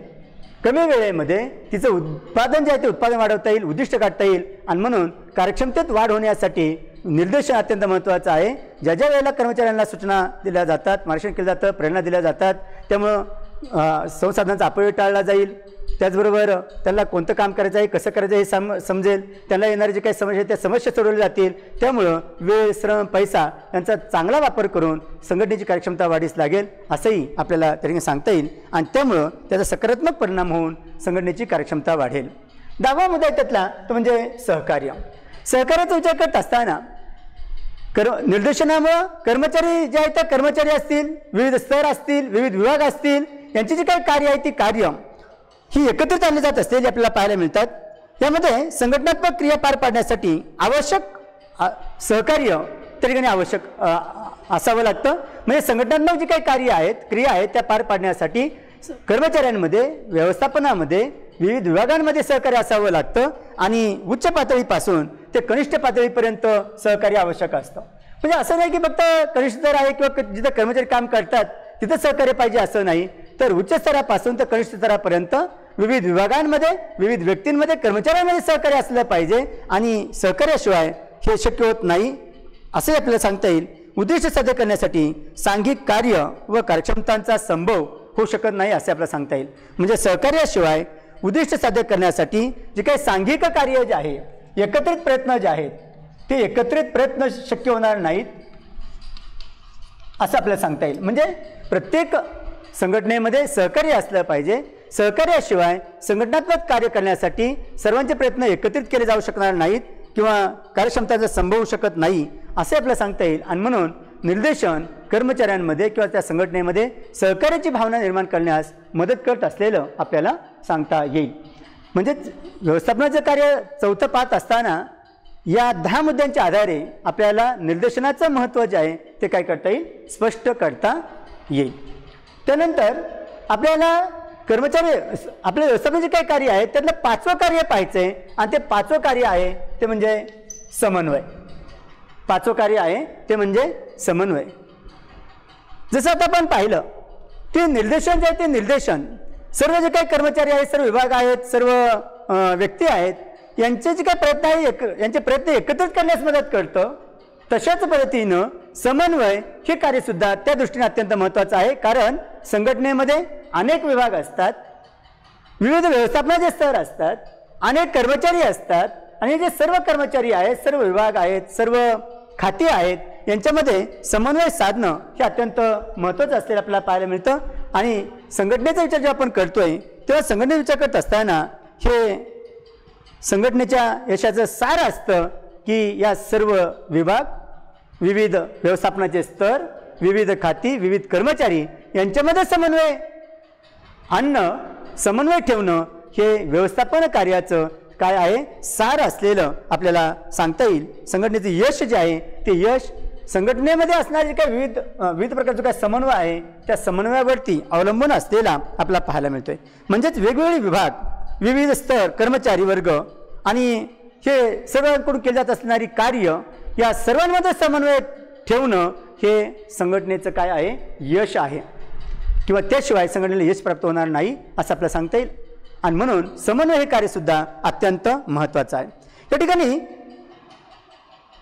कमी वेळेमध्ये तिचं उत्पादन जे आहे ते उत्पादन वाढवता येईल, उद्दिष्ट गाठता येईल. आणि म्हणून कार्यक्षमतेत वाढ होण्यासाठी निर्देशन अत्यंत महत्त्वाचं आहे. ज्या ज्या वेळेला कर्मचाऱ्यांना सूचना दिल्या जातात, मार्गदर्शन केलं जातं, प्रेरणा दिल्या जातात, त्यामुळं संसाधनांचा अपव्यय टाळला जाईल. त्याचबरोबर त्यांना कोणतं काम करायचं आहे, कसं करायचं हे समजेल. त्यांना येणारे जे काही समस्या आहेत त्या समस्या सोडवल्या जातील. त्यामुळं वेळ, श्रम, पैसा यांचा चांगला वापर करून संघटनेची कार्यक्षमता वाढीस लागेल असंही आपल्याला त्या ठिकाणी सांगता येईल. आणि त्यामुळं त्याचा सकारात्मक परिणाम होऊन संघटनेची कार्यक्षमता वाढेल. 10वा मुद्दा आहे त्यातला तो म्हणजे सहकार्य. सहकार्याचा विचार करत असताना निर्देशनामुळं कर्मचारी जे आहेत त्या कर्मचारी असतील, विविध स्तर असतील, विविध विभाग असतील, यांची जी काही कार्य आहे ती कार्य ही एकत्रित आणली जात असलेली आपल्याला पाहायला मिळतात. यामध्ये संघटनात्मक क्रिया पार पाडण्यासाठी आवश्यक सहकार्य त्या ठिकाणी आवश्यक असावं लागतं. म्हणजे संघटनात्मक जी काही कार्य आहेत, क्रिया आहेत त्या पार पाडण्यासाठी कर्मचाऱ्यांमध्ये, व्यवस्थापनामध्ये, विविध विभागांमध्ये सहकार्य असावं लागतं. आणि उच्च पातळीपासून ते कनिष्ठ पातळीपर्यंत सहकार्य आवश्यक असतं. म्हणजे असं नाही की फक्त कनिष्ठ स्तर आहे किंवा जिथं कर्मचारी काम करतात तिथं सहकार्य पाहिजे असं नाही, तर उच्च स्तरापासून तर कनिष्ठ स्तरापर्यंत विविध विभागांमध्ये, विविध व्यक्तींमध्ये, कर्मचाऱ्यांमध्ये सहकार्य असलं पाहिजे. आणि सहकार्याशिवाय हे शक्य होत नाही असंही आपल्याला सांगता येईल. उद्दिष्ट साध्य करण्यासाठी सांघिक कार्य व कार्यक्षमतांचा संभव होऊ शकत नाही असे आपल्याला सांगता येईल. म्हणजे सहकार्याशिवाय उद्दिष्ट साध्य करण्यासाठी जे काही सांघिक कार्य जे आहे, एकत्रित प्रयत्न जे आहेत ते एकत्रित प्रयत्न शक्य होणार नाहीत असं आपल्याला सांगता येईल. म्हणजे प्रत्येक संघटनेमध्ये सहकार्य असलं पाहिजे. सहकार्याशिवाय संघटनात्मक कार्य करण्यासाठी सर्वांचे प्रयत्न एकत्रित केले जाऊ शकणार नाहीत किंवा कार्यक्षमताचा संभव होऊ शकत नाही असे आपल्याला सांगता येईल. आणि म्हणून निर्देशन कर्मचाऱ्यांमध्ये किंवा त्या संघटनेमध्ये सहकार्याची भावना निर्माण करण्यास मदत करत असलेलं आपल्याला सांगता येईल. म्हणजेच व्यवस्थापनाचं कार्य चौथं पाहत असताना या 10 मुद्द्यांच्या आधारे आपल्याला निर्देशनाचं महत्त्व जे आहे ते काय करता येईल, स्पष्ट करता येईल. त्यानंतर आपल्याला कर्मचारी आपल्या व्यवस्थापनाचे काय कार्य आहे त्यातलं 5वं कार्य पाहायचं आहे. आणि ते 5वं कार्य आहे ते म्हणजे समन्वय. 5वं कार्य आहे ते म्हणजे समन्वय. जसं आता आपण पाहिलं ते निर्देशन जे आहे ते निर्देशन सर्व जे काही कर्मचारी आहेत, सर्व विभाग आहेत, सर्व व्यक्ती आहेत, यांचे जे काही प्रयत्न आहे यांचे प्रयत्न एकत्रित करण्यास मदत करतं. तशाच पद्धतीनं समन्वय हे कार्यसुद्धा त्या दृष्टीने अत्यंत महत्त्वाचं आहे. कारण संघटनेमध्ये अनेक विभाग असतात, विविध व्यवस्थापनाचे स्तर असतात, अनेक कर्मचारी असतात. आणि जे सर्व कर्मचारी आहेत, सर्व विभाग आहेत, सर्व खाती आहेत, यांच्यामध्ये समन्वय साधणं हे अत्यंत महत्त्वाचं असलेलं आपल्याला पाहायला मिळतं. आणि संघटनेचा विचार जेव्हा आपण करतोय तेव्हा संघटनेचा विचार करत असताना हे संघटनेच्या यशाचं सार असतं की या सर्व विभाग, विविध व्यवस्थापनाचे स्तर, विविध खाती, विविध कर्मचारी यांच्यामध्ये समन्वय आणणं, समन्वय ठेवणं हे व्यवस्थापन कार्याचं काय आहे, सार असलेलं आपल्याला सांगता येईल. संघटनेचं यश जे आहे ते यश संघटनेमध्ये असणारे काही विविध प्रकारचा काय समन्वय आहे त्या समन्वयावरती अवलंबून असलेला आपल्याला पाहायला मिळतोय. म्हणजेच वेगवेगळे विभाग, विविध स्तर, कर्मचारी वर्ग आणि हे सर्वांकडून केली जात असणारी कार्य या सर्वांमध्ये समन्वय ठेवणं हे संघटनेचं काय आहे, यश आहे. किंवा त्याशिवाय संघटनेला यश प्राप्त होणार नाही असं आपल्याला सांगता येईल. आणि म्हणून समन्वय हे कार्यसुद्धा अत्यंत महत्त्वाचं आहे. या ठिकाणी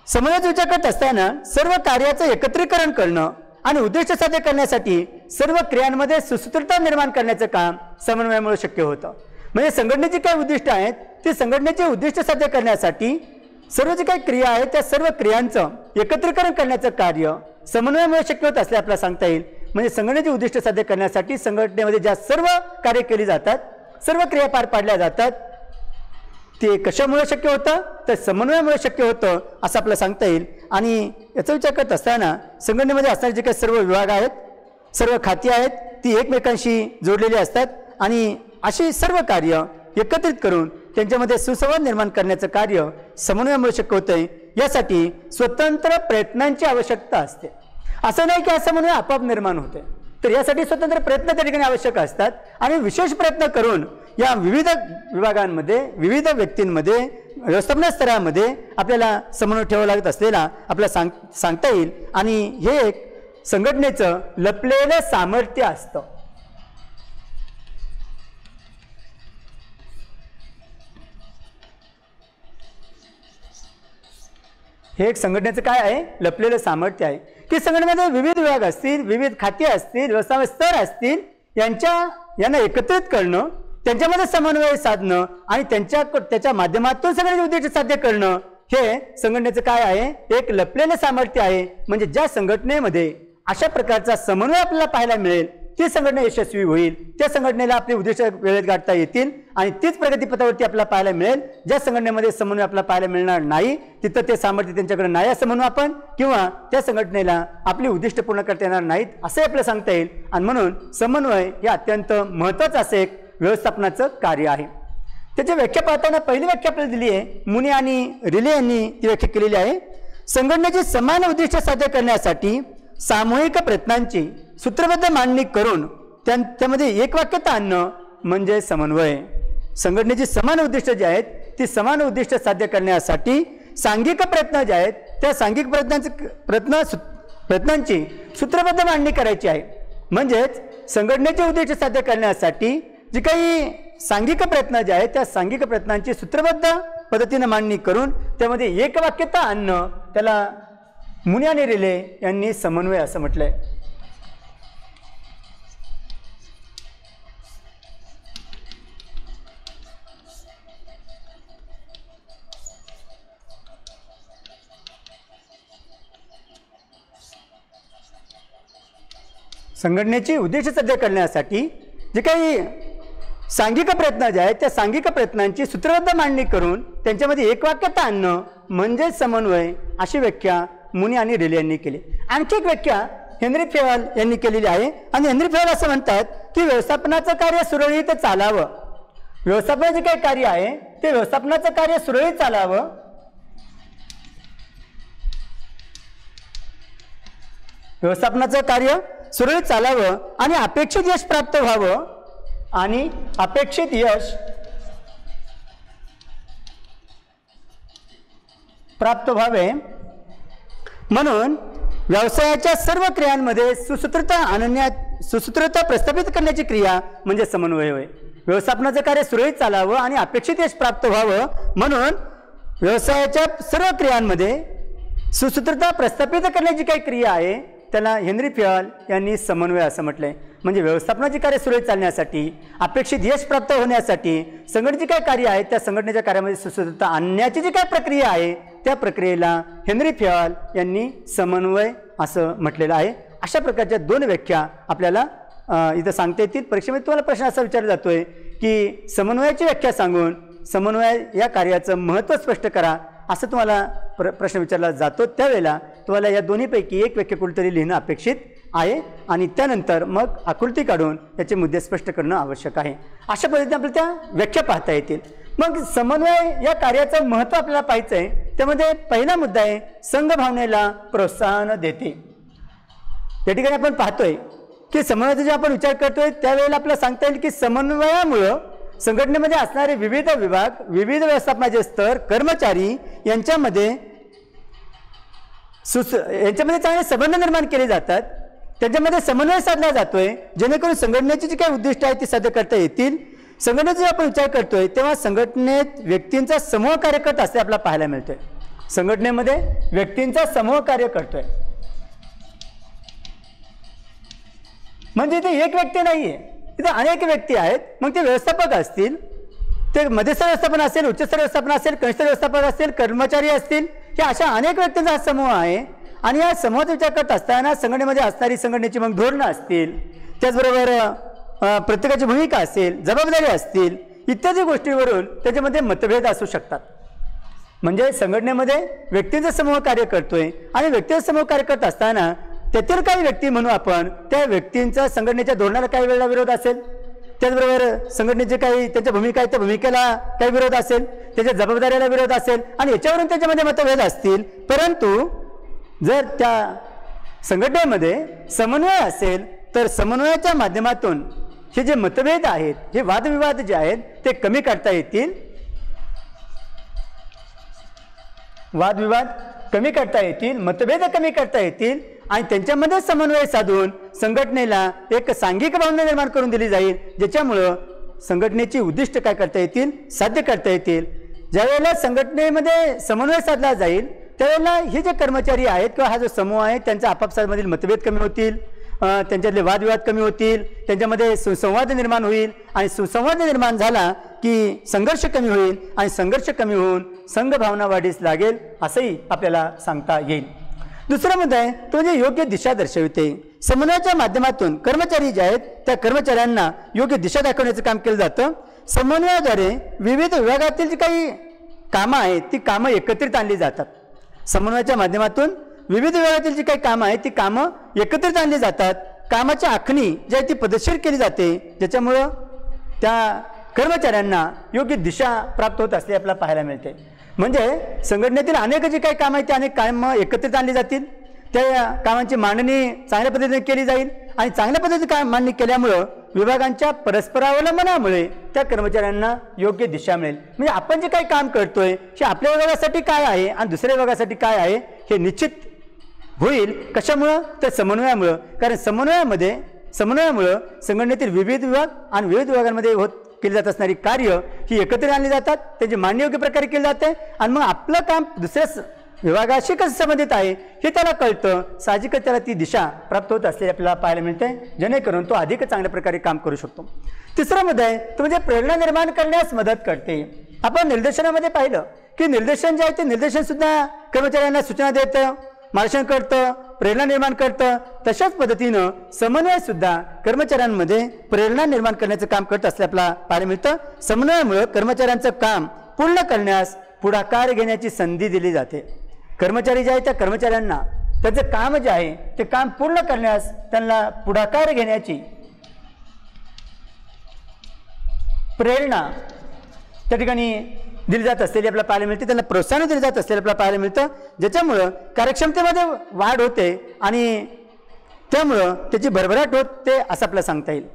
समन्वयाचा विचार करत असताना सर्व कार्याचं एकत्रीकरण करणं आणि उद्दिष्ट साध्य करण्यासाठी सर्व क्रियांमध्ये सुसूत्रता निर्माण करण्याचं काम समन्वयामुळे शक्य होतं. म्हणजे संघटनेची काही उद्दिष्ट आहेत ते संघटनेचे उद्दिष्ट साध्य करण्यासाठी सर्व जे काही क्रिया आहेत त्या सर्व क्रियांचं एकत्रीकरण करण्याचं कार्य समन्वयामुळे शक्य होत असले आपल्याला सांगता येईल. म्हणजे संघटनेचे उद्दिष्ट साध्य करण्यासाठी संघटनेमध्ये ज्या सर्व कार्य केली जातात, सर्व क्रिया पार पाडल्या जातात, ते कशामुळे शक्य होतं तर समन्वयामुळे शक्य होतं असं आपल्याला सांगता येईल. आणि याचा विचार करत असताना संघटनेमध्ये असणारे जे काही सर्व विभाग आहेत, सर्व खाती आहेत ती एकमेकांशी जोडलेली असतात. आणि अशी सर्व कार्य एकत्रित करून त्यांच्यामध्ये सुसंवाद निर्माण करण्याचं कार्य समन्वयामुळे शक्य होतंय. यासाठी स्वतंत्र प्रयत्नांची आवश्यकता असते. असं नाही की हा समन्वय आपोआप निर्माण होते, तर यासाठी स्वतंत्र प्रयत्न त्या ठिकाणी आवश्यक असतात. आणि विशेष प्रयत्न करून या विविध विभागांमध्ये, विविध व्यक्तींमध्ये, व्यवस्थापन स्तरामध्ये आपल्याला समन्वय ठेवावा लागत असलेला आपल्याला सांगता येईल. आणि हे एक संघटनेचं लपलेलं सामर्थ्य असतं. हे एक संघटनेचं काय आहे, लपलेलं सामर्थ्य आहे की संघटनेमध्ये विविध विभाग असतील, विविध खाती असतील, व्यवस्थापन स्तर असतील, यांना एकत्रित करणं, त्यांच्यामध्ये समन्वय साधणं आणि त्याच्या माध्यमातून सगळे उद्देश साध्य करणं हे संघटनेचं काय आहे, एक लपलेलं सामर्थ्य आहे. म्हणजे ज्या संघटनेमध्ये अशा प्रकारचा समन्वय आपल्याला पाहायला मिळेल ती संघटना यशस्वी होईल, त्या संघटनेला आपले उद्देश वेळेत गाठता येतील आणि तीच प्रगतीपथावरती आपल्याला पाहायला मिळेल. ज्या संघटनेमध्ये समन्वय आपल्याला पाहायला मिळणार नाही तिथं ते सामर्थ्य त्यांच्याकडे नाही असं म्हणू आपण, किंवा त्या संघटनेला आपली उद्दिष्ट पूर्ण करता येणार नाहीत असं आपल्याला सांगता येईल. आणि म्हणून समन्वय हे अत्यंत महत्त्वाचं असं एक व्यवस्थापनाचं कार्य आहे. त्याची व्याख्या पाहताना पहिली व्याख्या आपल्याला दिली आहे, मुनी आणि रिले यांनी ती व्याख्या केलेली आहे. संघटनेची समान उद्दिष्ट साध्य करण्यासाठी सामूहिक प्रयत्नांची सूत्रबद्ध मांडणी करून त्यामध्ये एकवाक्यता आणणं म्हणजे समन्वय. संघटनेची समान उद्दिष्ट जी आहेत ती समान उद्दिष्ट साध्य करण्यासाठी सांघिक प्रयत्न जे आहेत त्या सांघिक प्रयत्नांची सूत्रबद्ध मांडणी करायची आहे. म्हणजेच संघटनेचे उद्दिष्ट साध्य करण्यासाठी जी काही सांघिक प्रयत्न जे आहेत त्या सांघिक प्रयत्नांची सूत्रबद्ध पद्धतीने मांडणी करून त्यामध्ये एकवाक्यता आणणं त्याला मुनी आणि रिले यांनी समन्वय असं म्हटलंय. संघटनेची उद्दिष्ट साध्य करण्यासाठी जे काही सांघिक प्रयत्न जे आहेत त्या सांघिक प्रयत्नांची सूत्रबद्ध मांडणी करून त्यांच्यामध्ये एकवाक्यता आणणं म्हणजे समन्वय अशी व्याख्या मुनी आणि रिले यांनी केली. आणखी एक व्याख्या हेनरी फेवाल यांनी केलेली आहे आणि हेनरी फेवाल असं म्हणतात की व्यवस्थापनाचं कार्य सुरळीत चालावं, व्यवस्थापनाचे काही कार्य आहे ते व्यवस्थापनाचं कार्य सुरळीत चालावं, व्यवस्थापनाचं कार्य सुरळीत चालावं आणि अपेक्षित यश प्राप्त व्हावं आणि अपेक्षित यश प्राप्त व्हावे म्हणून व्यवसायाच्या सर्व क्रियांमध्ये सुसूत्रता प्रस्थापित करण्याची क्रिया म्हणजे समन्वय होय. व्यवस्थापनाचं कार्य सुरळीत चालावं आणि अपेक्षित यश प्राप्त व्हावं म्हणून व्यवसायाच्या सर्व क्रियांमध्ये सुसूत्रता प्रस्थापित करण्याची काही क्रिया आहे त्याला हेनरी फेवाल यांनी समन्वय असं म्हटलंय. म्हणजे व्यवस्थापनाचे कार्य सुरळीत चालण्यासाठी अपेक्षित यश प्राप्त होण्यासाठी संघटनेची काय कार्य आहेत त्या संघटनेच्या कार्यामध्ये सुसूत्रता आणण्याची जी काय प्रक्रिया आहे त्या प्रक्रियेला हेनरी फेवाल यांनी समन्वय असं म्हटलेलं आहे. अशा प्रकारच्या दोन व्याख्या आपल्याला इथं सांगता येतील. परीक्षेमध्ये तुम्हाला प्रश्न असा विचारला जातोय की समन्वयाची व्याख्या सांगून समन्वय या कार्याचं महत्त्व स्पष्ट करा असं तुम्हाला प्रश्न विचारला जातो. त्यावेळेला तुम्हाला या दोन्हीपैकी एक व्याख्या कुठेतरी लिहिणं अपेक्षित आहे आणि त्यानंतर मग आकृती काढून याचे मुद्दे स्पष्ट करणं आवश्यक आहे. अशा पद्धतीने आपल्याला त्या व्याख्या पाहता येतील. मग समन्वय या कार्याचं महत्त्व आपल्याला पाहायचं आहे. त्यामध्ये पहिला मुद्दा आहे संघभावनेला प्रोत्साहन देते. या ठिकाणी आपण पाहतोय की समन्वयाचा जे आपण विचार करतोय त्यावेळेला आपल्याला सांगता येईल की समन्वयामुळं संघटनेमध्ये असणारे विविध विभाग, विविध व्यवस्थापनाचे स्तर, कर्मचारी यांच्यामध्ये चांगले संबंध निर्माण केले जातात, त्यांच्यामध्ये समन्वय साधला जातोय जेणेकरून संघटनेची जी काही उद्दिष्ट आहे ती साध्य करता येतील. संघटनेचा आपण विचार करतोय तेव्हा संघटनेत व्यक्तींचा समूह कार्य करत असते आपल्याला पाहायला मिळतोय. संघटनेमध्ये व्यक्तींचा समूह कार्य करतोय म्हणजे इथे एक व्यक्ती नाहीये, तिथे अनेक व्यक्ती आहेत. मग ते व्यवस्थापक असतील, ते मध्यस्थ व्यवस्थापन असेल, उच्चस्तर व्यवस्थापन असेल, कनिष्ठ व्यवस्थापन असेल, कर्मचारी असतील, या अशा अनेक व्यक्तींचा हा समूह आहे. आणि या समूहाचा विचार करत असताना संघटनेमध्ये असणारी संघटनेची मग धोरणं असतील, त्याचबरोबर प्रत्येकाची भूमिका असेल, जबाबदारी असतील, इत्यादी गोष्टीवरून त्याच्यामध्ये मतभेद असू शकतात. म्हणजे संघटनेमध्ये व्यक्तींचा समूह कार्य करतोय आणि व्यक्तीचा समूह कार्य करत असताना त्यातील काही व्यक्ती म्हणून आपण त्या व्यक्तींचा संघटनेच्या धोरणाला काही वेळेला विरोध असेल, त्याचबरोबर संघटनेचे काही त्यांच्या भूमिका आहे त्या भूमिकेला काही विरोध असेल, त्याच्या जबाबदारीला विरोध असेल आणि याच्यावरून त्याच्यामध्ये मतभेद असतील. परंतु जर त्या संघटनेमध्ये समन्वय असेल तर समन्वयाच्या माध्यमातून हे जे मतभेद आहेत, हे वादविवाद जे आहेत ते कमी करता येतील, वादविवाद कमी करता येतील, मतभेद कमी करता येतील आणि त्यांच्यामध्ये समन्वय साधून संघटनेला एक सांघिक भावना निर्माण करून दिली जाईल, ज्याच्यामुळं संघटनेची उद्दिष्ट काय करता येतील, साध्य करता येतील. ज्यावेळेला संघटनेमध्ये समन्वय साधला जाईल त्यावेळेला हे जे कर्मचारी आहेत किंवा हा जो समूह आहे त्यांच्या आपापसामधील मतभेद कमी होतील, त्यांच्यातले वादविवाद कमी होतील, त्यांच्यामध्ये सुसंवाद निर्माण होईल आणि सुसंवाद निर्माण झाला की संघर्ष कमी होईल आणि संघर्ष कमी होऊन संघभावना वाढीस लागेल असंही आपल्याला सांगता येईल. दुसरा मुद्दा आहे तो म्हणजे योग्य दिशा दर्शविते. समन्वयाच्या माध्यमातून कर्मचारी जे आहेत त्या कर्मचाऱ्यांना योग्य दिशा दाखवण्याचं काम केलं जातं. समन्वयाद्वारे विविध विभागातील जी काही कामं आहेत ती कामं एकत्रित आणली जातात. समन्वयाच्या माध्यमातून विविध विभागातील जी काही कामं आहेत ती कामं एकत्रित आणली जातात. कामाची आखणी जी आहे ती पद्धतशीर केली जाते, ज्याच्यामुळं त्या कर्मचाऱ्यांना योग्य दिशा प्राप्त होत असते आपल्याला पाहायला मिळते. म्हणजे संघटनेतील अनेक जे काही कामं आहेत ते अनेक कामं एकत्रित आणली जातील, त्या कामांची मांडणी चांगल्या पद्धतीने केली जाईल आणि चांगल्या पद्धतीने काम मांडणी केल्यामुळं विभागांच्या परस्परावलंबनामुळे त्या कर्मचाऱ्यांना योग्य दिशा मिळेल. म्हणजे आपण जे काही काम करतोय हे आपल्या विभागासाठी काय आहे आणि दुसऱ्या विभागासाठी काय आहे हे निश्चित होईल. कशामुळं? तर समन्वयामुळं. कारण समन्वयामुळं संघटनेतील विविध विभाग आणि विविध विभागांमध्ये केली जात असणारी कार्य ही एकत्रित आणली जातात, त्यांची मांडणी योग्य प्रकारे केली जाते आणि मग आपलं काम दुसऱ्या विभागाशी कसं संबंधित आहे हे त्याला कळतं. साहजिकच त्याला ती दिशा प्राप्त होत असते आपल्याला पाहायला मिळते, जेणेकरून तो अधिक चांगल्या प्रकारे काम करू शकतो. तिसरा मुद्दा आहे तो म्हणजे प्रेरणा निर्माण करण्यास मदत करते. आपण निर्देशनामध्ये पाहिलं की निर्देशन जे आहे ते निर्देशनसुद्धा कर्मचाऱ्यांना सूचना देतं, मार्गदर्शन करतं, प्रेरणा निर्माण करतं. तशाच पद्धतीनं समन्वयसुद्धा कर्मचाऱ्यांमध्ये प्रेरणा निर्माण करण्याचं काम करत असले आपल्याला पाहायला मिळतं. समन्वयामुळं कर्मचाऱ्यांचं काम पूर्ण करण्यास पुढाकार घेण्याची संधी दिली जाते. कर्मचारी जे आहे त्या कर्मचाऱ्यांना त्याचं काम जे आहे ते काम पूर्ण करण्यास त्यांना पुढाकार घेण्याची प्रेरणा त्या ठिकाणी दिली जात असलेली आपल्याला पाहायला मिळते, त्यांना प्रोत्साहन दिले जात असलेलं आपल्याला पाहायला मिळतं, ज्याच्यामुळं कार्यक्षमतेमध्ये वाढ होते आणि त्यामुळं त्याची भरभराट होते असं आपल्याला सांगता येईल.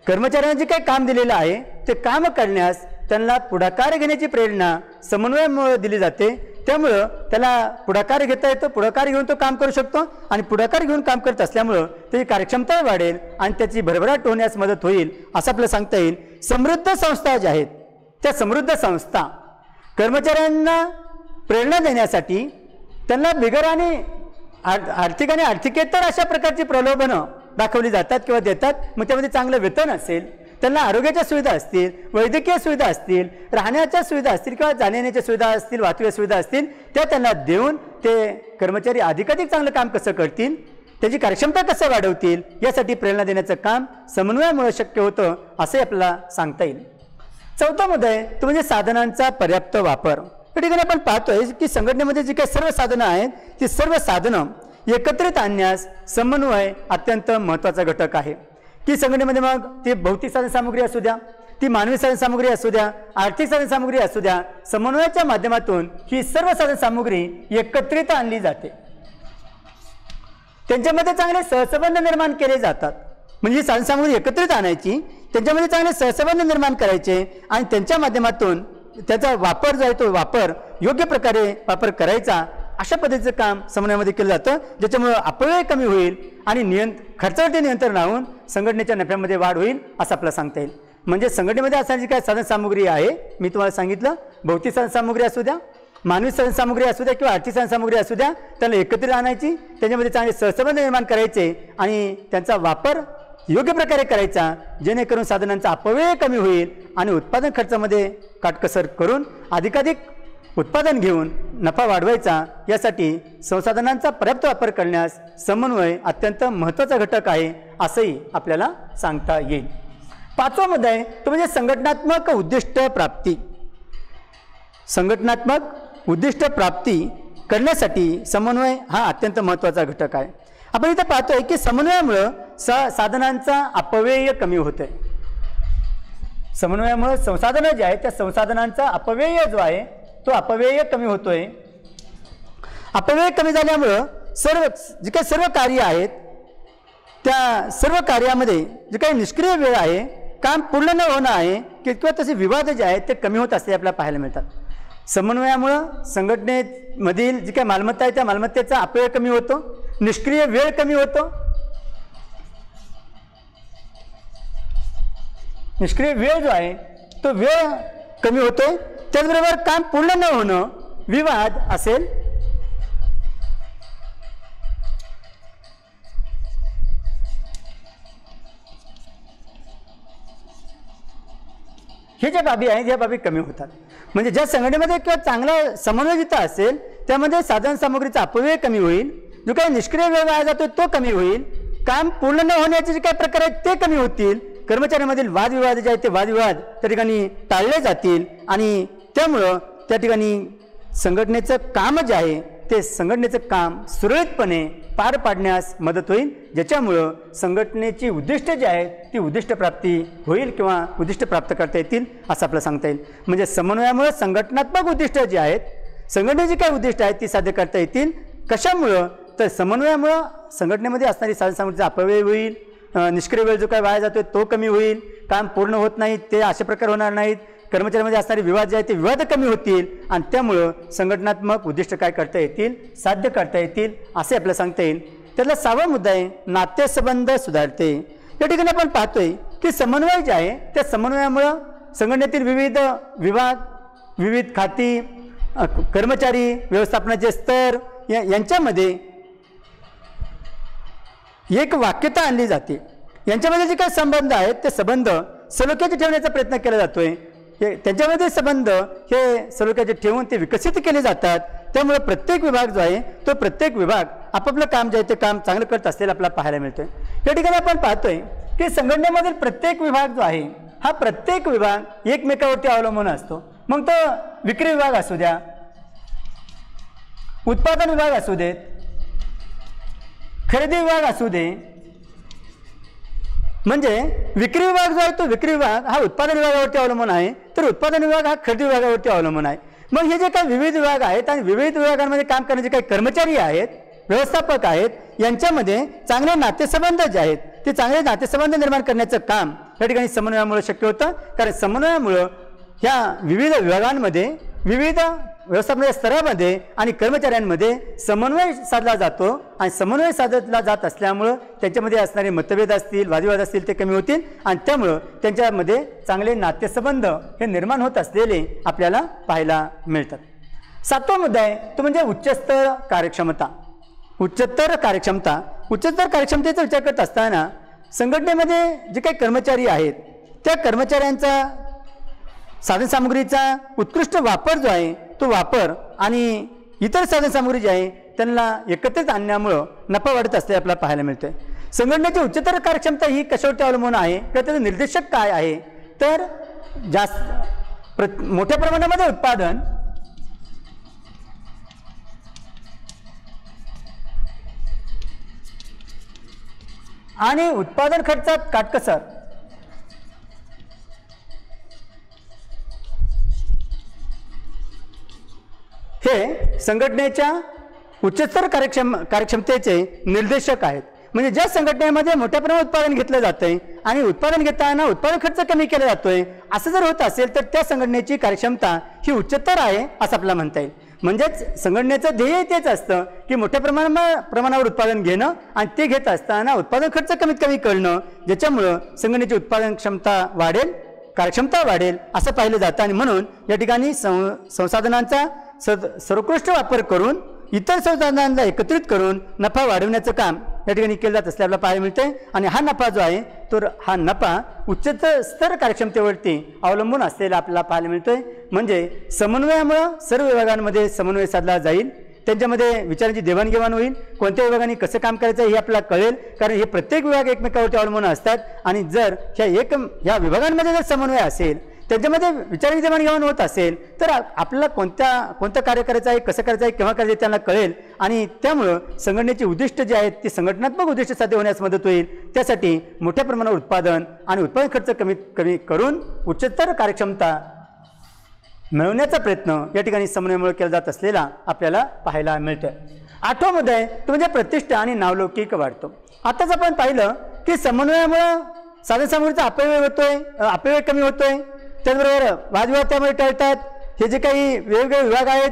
कर्मचाऱ्यांना जे काही काम दिलेलं आहे ते काम करण्यास त्यांना पुढाकार घेण्याची प्रेरणा समन्वयामुळे दिली जाते. त्यामुळं त्याला पुढाकार घेता येतं, पुढाकार घेऊन तो काम करू शकतो आणि पुढाकार घेऊन काम करत असल्यामुळं त्याची कार्यक्षमता वाढेल आणि त्याची भरभराट होण्यास मदत होईल असं आपल्याला सांगता येईल. समृद्ध संस्था ज्या आहेत त्या समृद्ध संस्था कर्मचाऱ्यांना प्रेरणा देण्यासाठी त्यांना बिगर आणि आर्थिक आणि आर्थिकेतर अशा प्रकारची प्रलोभनं दाखवली जातात किंवा देतात. मग त्यामध्ये चांगलं वेतन असेल, त्यांना आरोग्याच्या सुविधा असतील, वैद्यकीय सुविधा असतील, राहण्याच्या सुविधा असतील किंवा जाण्याच्या सुविधा असतील, वाहतुकीच्या सुविधा असतील, त्या त्यांना देऊन ते कर्मचारी अधिकाधिक चांगलं काम कसं करतील, त्याची कार्यक्षमता कसं वाढवतील यासाठी प्रेरणा देण्याचं काम समन्वयामुळे शक्य होतं असंही आपल्याला सांगता येईल. चौथा मुद्दा आहे तो म्हणजे साधनांचा पर्याप्त वापर. या ठिकाणी आपण पाहतोय की संघटनेमध्ये जी काही सर्व साधनं आहेत ती सर्व साधनं एकत्रित आणण्यास समन्वय अत्यंत महत्त्वाचा घटक आहे. की संघटनेमध्ये मग ती भौतिक साधनसामुग्री असू द्या, ती मानवी साधनसामुग्री असू द्या, आर्थिक साधनसामुग्री असू द्या, समन्वयाच्या माध्यमातून ही सर्व साधनसामुग्री एकत्रित आणली जाते. त्यांच्यामध्ये चांगले सहसंबंध निर्माण केले जातात. म्हणजे ही साधनसामुग्री एकत्रित आणायची, त्यांच्यामध्ये चांगले सहसंबंध निर्माण करायचे आणि त्यांच्या माध्यमातून त्याचा वापर जो आहे तो वापर योग्य प्रकारे वापर करायचा, अशा पद्धतीचं काम समन्वयामध्ये केलं जातं, ज्याच्यामुळं अपव्यय कमी होईल आणि खर्चावरती नियंत्रण राहून संघटनेच्या नफ्यामध्ये वाढ होईल असं आपल्याला सांगता येईल. म्हणजे संघटनेमध्ये असणारी काय साधनसामुग्री आहे मी तुम्हाला सांगितलं, भौतिक साधनसामुग्री असू द्या, मानवी साधनसामुग्री असू द्या किंवा आर्थिक साधनसामुग्री असू द्या, त्याला एकत्रित आणायची, त्याच्यामध्ये चांगले सहसंबंध निर्माण करायचे आणि त्यांचा वापर योग्य प्रकारे करायचा, जेणेकरून साधनांचा अपव्यय कमी होईल आणि उत्पादन खर्चामध्ये काटकसर करून अधिकाधिक उत्पादन घेऊन नफा वाढवायचा. यासाठी संसाधनांचा पर्याप्त वापर करण्यास समन्वय अत्यंत महत्त्वाचा घटक आहे असंही आपल्याला सांगता येईल. पाचवा मुद्दा आहे तो म्हणजे संघटनात्मक उद्दिष्ट प्राप्ती. संघटनात्मक उद्दिष्ट प्राप्ती करण्यासाठी समन्वय हा अत्यंत महत्त्वाचा घटक आहे. आपण इथं पाहतोय की समन्वयामुळं साधनांचा अपव्यय कमी होतोय. समन्वयामुळे संसाधनं जे आहेत त्या संसाधनांचा अपव्यय जो आहे तो अपव्यय कमी होतोय. अपव्यय कमी झाल्यामुळं जे काही सर्व कार्य आहेत त्या सर्व कार्यामध्ये जे काही निष्क्रिय वेळ आहे, काम पूर्ण न होणं आहे किंवा तसे विवाद जे आहेत ते कमी होत असते आपल्याला पाहायला मिळतात. समन्वयामुळं संघटनेमधील जी काही मालमत्ता आहे त्या मालमत्तेचा अपव्यय कमी होतो, निष्क्रिय वेळ कमी होतो. निष्क्रिय वेळ जो आहे तो वेळ कमी होतोय. त्याचबरोबर काम पूर्ण न होणं, विवाद असेल ज्या बाबी आहेत ह्या बाबी कमी होतात. म्हणजे ज्या संघटनेमध्ये किंवा चांगला समन्वय जिथं असेल त्यामध्ये साधनसामुग्रीचा अपव्यय कमी होईल, जो काही निष्क्रिय वेळ वाया जातो तो कमी होईल, काम पूर्ण न होण्याचे जे काही प्रकार आहेत ते कमी होतील, कर्मचाऱ्यांमधील वादविवाद जे आहेत ते वादविवाद त्या ठिकाणी टाळले जातील आणि त्यामुळं त्या ठिकाणी संघटनेचं काम जे आहे ते संघटनेचं काम सुरळीतपणे पार पाडण्यास मदत होईल, ज्याच्यामुळं संघटनेची उद्दिष्ट जी आहेत ती उद्दिष्ट प्राप्ती होईल किंवा उद्दिष्ट प्राप्त करता येतील असं आपल्याला सांगता येईल. म्हणजे समन्वयामुळे संघटनात्मक उद्दिष्ट जी आहेत, संघटनेची काही उद्दिष्ट आहेत ती साध्य करता येतील. कशामुळं? तर समन्वयामुळं संघटनेमध्ये असणारी साधनसामुग्रीचा अपव्यय होईल, निष्क्रिय वेळ जो काही वाया जातोय तो कमी होईल, काम पूर्ण होत नाही ते अशा प्रकार होणार नाहीत, कर्मचाऱ्यांमध्ये असणारे विवाद जे आहेत ते विवाद कमी होतील आणि त्यामुळं संघटनात्मक उद्दिष्ट काय करता येतील, साध्य करता येतील असे आपल्याला सांगता येईल. त्यातला 6वा मुद्दा आहे नातेसंबंध सुधारते. या ठिकाणी आपण पाहतोय की समन्वय जे आहे त्या समन्वयामुळं संघटनेतील विविध विभाग, विविध खाती, कर्मचारी, व्यवस्थापनाचे स्तर यांच्यामध्ये एक वाक्यता आणली जाते. यांच्यामध्ये जे काही संबंध आहेत ते संबंध सलोख्याचे ठेवण्याचा प्रयत्न केला जातोय. त्यांच्यामध्ये संबंध हे सलोख्याचे ठेवून ते विकसित केले जातात. त्यामुळे प्रत्येक विभाग जो आहे तो प्रत्येक विभाग आपापलं काम जे आहे ते काम चांगलं करत असलेलं आपल्याला पाहायला मिळतोय. या ठिकाणी आपण पाहतोय की संघटनेमधील प्रत्येक विभाग जो आहे हा प्रत्येक विभाग एकमेकावरती अवलंबून असतो. मग तो विक्री विभाग असू द्या, उत्पादन विभाग असू देत, खरेदी विभाग असू दे. म्हणजे विक्री विभाग जो आहे तो विक्री विभाग हा उत्पादन विभागावरती अवलंबून आहे, तर उत्पादन विभाग हा खरेदी विभागावरती अवलंबून आहे. मग हे जे काही विविध विभाग आहेत आणि विविध विभागांमध्ये काम करणारे काही कर्मचारी आहेत, व्यवस्थापक आहेत, यांच्यामध्ये चांगले नातेसंबंध जे आहेत ते चांगले नातेसंबंध निर्माण करण्याचं काम या ठिकाणी समन्वयामुळे शक्य होतं. कारण समन्वयामुळं ह्या विविध विभागांमध्ये, विविध व्यवस्थापनाच्या स्तरामध्ये आणि कर्मचाऱ्यांमध्ये समन्वय साधला जातो आणि समन्वय साधला जात असल्यामुळं त्यांच्यामध्ये असणारे मतभेद असतील, वादविवाद असतील ते कमी होतील आणि त्यामुळं त्यांच्यामध्ये चांगले नातेसंबंध हे निर्माण होत असलेले आपल्याला पाहायला मिळतात. 7वा मुद्दा आहे तो म्हणजे उच्चस्तर कार्यक्षमता. उच्चतर कार्यक्षमता. उच्चतर कार्यक्षमतेचा विचार करत असताना संघटनेमध्ये जे काही कर्मचारी आहेत त्या कर्मचाऱ्यांचा साधनसामुग्रीचा उत्कृष्ट वापर जो आहे तो वापर आणि इतर साधनसामुग्री जी आहे त्यांना एकत्रित आणण्यामुळं नफा वाढत असते आपल्याला पाहायला मिळते. संघटनेची उच्चतर कार्यक्षमता ही कशावरती अवलंबून आहे किंवा त्याचं निर्देशक काय आहे, तर मोठ्या प्रमाणामध्ये उत्पादन आणि उत्पादन खर्चात काटकसर हे संघटनेच्या उच्चतर कार्यक्षमतेचे निर्देशक आहेत. म्हणजे ज्या संघटनेमध्ये मोठ्या प्रमाणात उत्पादन घेतलं जातंय आणि उत्पादन घेताना उत्पादन खर्च कमी केला जातोय असं जर होत असेल तर त्या संघटनेची कार्यक्षमता ही उच्चतर आहे असं आपल्याला म्हणता येईल. म्हणजेच संघटनेचं ध्येय तेच असतं की मोठ्या प्रमाणावर उत्पादन घेणं आणि ते घेत असताना उत्पादन खर्च कमीत कमी करणं, ज्याच्यामुळं संघटनेची उत्पादन क्षमता वाढेल, कार्यक्षमता वाढेल असं पाहिलं जातं. आणि म्हणून या ठिकाणी संसाधनांचा सर्वोत्कृष्ट वापर करून इतर संसाधनांना एकत्रित करून नफा वाढवण्याचं काम या ठिकाणी केलं जात असल्याला पाहायला मिळते. आणि हा नफा जो आहे तर हा नफा उच्चतर स्तर कार्यक्षमतेवरती अवलंबून असलेला आपल्याला पाहायला मिळतोय. म्हणजे समन्वयामुळं सर्व विभागांमध्ये समन्वय साधला जाईल, त्यांच्यामध्ये विचारांची देवाणघेवाण होईल, कोणत्या विभागाने कसं काम करायचं हे आपल्याला कळेल. कारण हे प्रत्येक विभाग एकमेकावरती अवलंबून असतात आणि जर ह्या विभागांमध्ये जर समन्वय असेल, त्यांच्यामध्ये विचारांची देवाणघेवाण होत असेल तर आपल्याला कोणतं कार्य करायचं आहे, कसं करायचं आहे, केव्हा करायचं आहे त्यांना कळेल आणि त्यामुळं संघटनेची उद्दिष्ट जी आहेत ती संघटनात्मक उद्दिष्ट साध्य होण्यास मदत होईल. त्यासाठी मोठ्या प्रमाणावर उत्पादन आणि उत्पादन खर्च कमीत कमी करून उच्चतर कार्यक्षमता मिळवण्याचा प्रयत्न या ठिकाणी समन्वयामुळे केला जात असलेला आपल्याला पाहायला मिळतं. 8वा मुद्दा आहे तो म्हणजे प्रतिष्ठा आणि नावलौकिक वाढतो. आताच आपण पाहिलं की समन्वयामुळं साधनसामुग्रीचा अपव्यय कमी होतोय, त्याचबरोबर वादविवाद त्यामुळे टळतात. हे जे काही वेगवेगळे विभाग आहेत,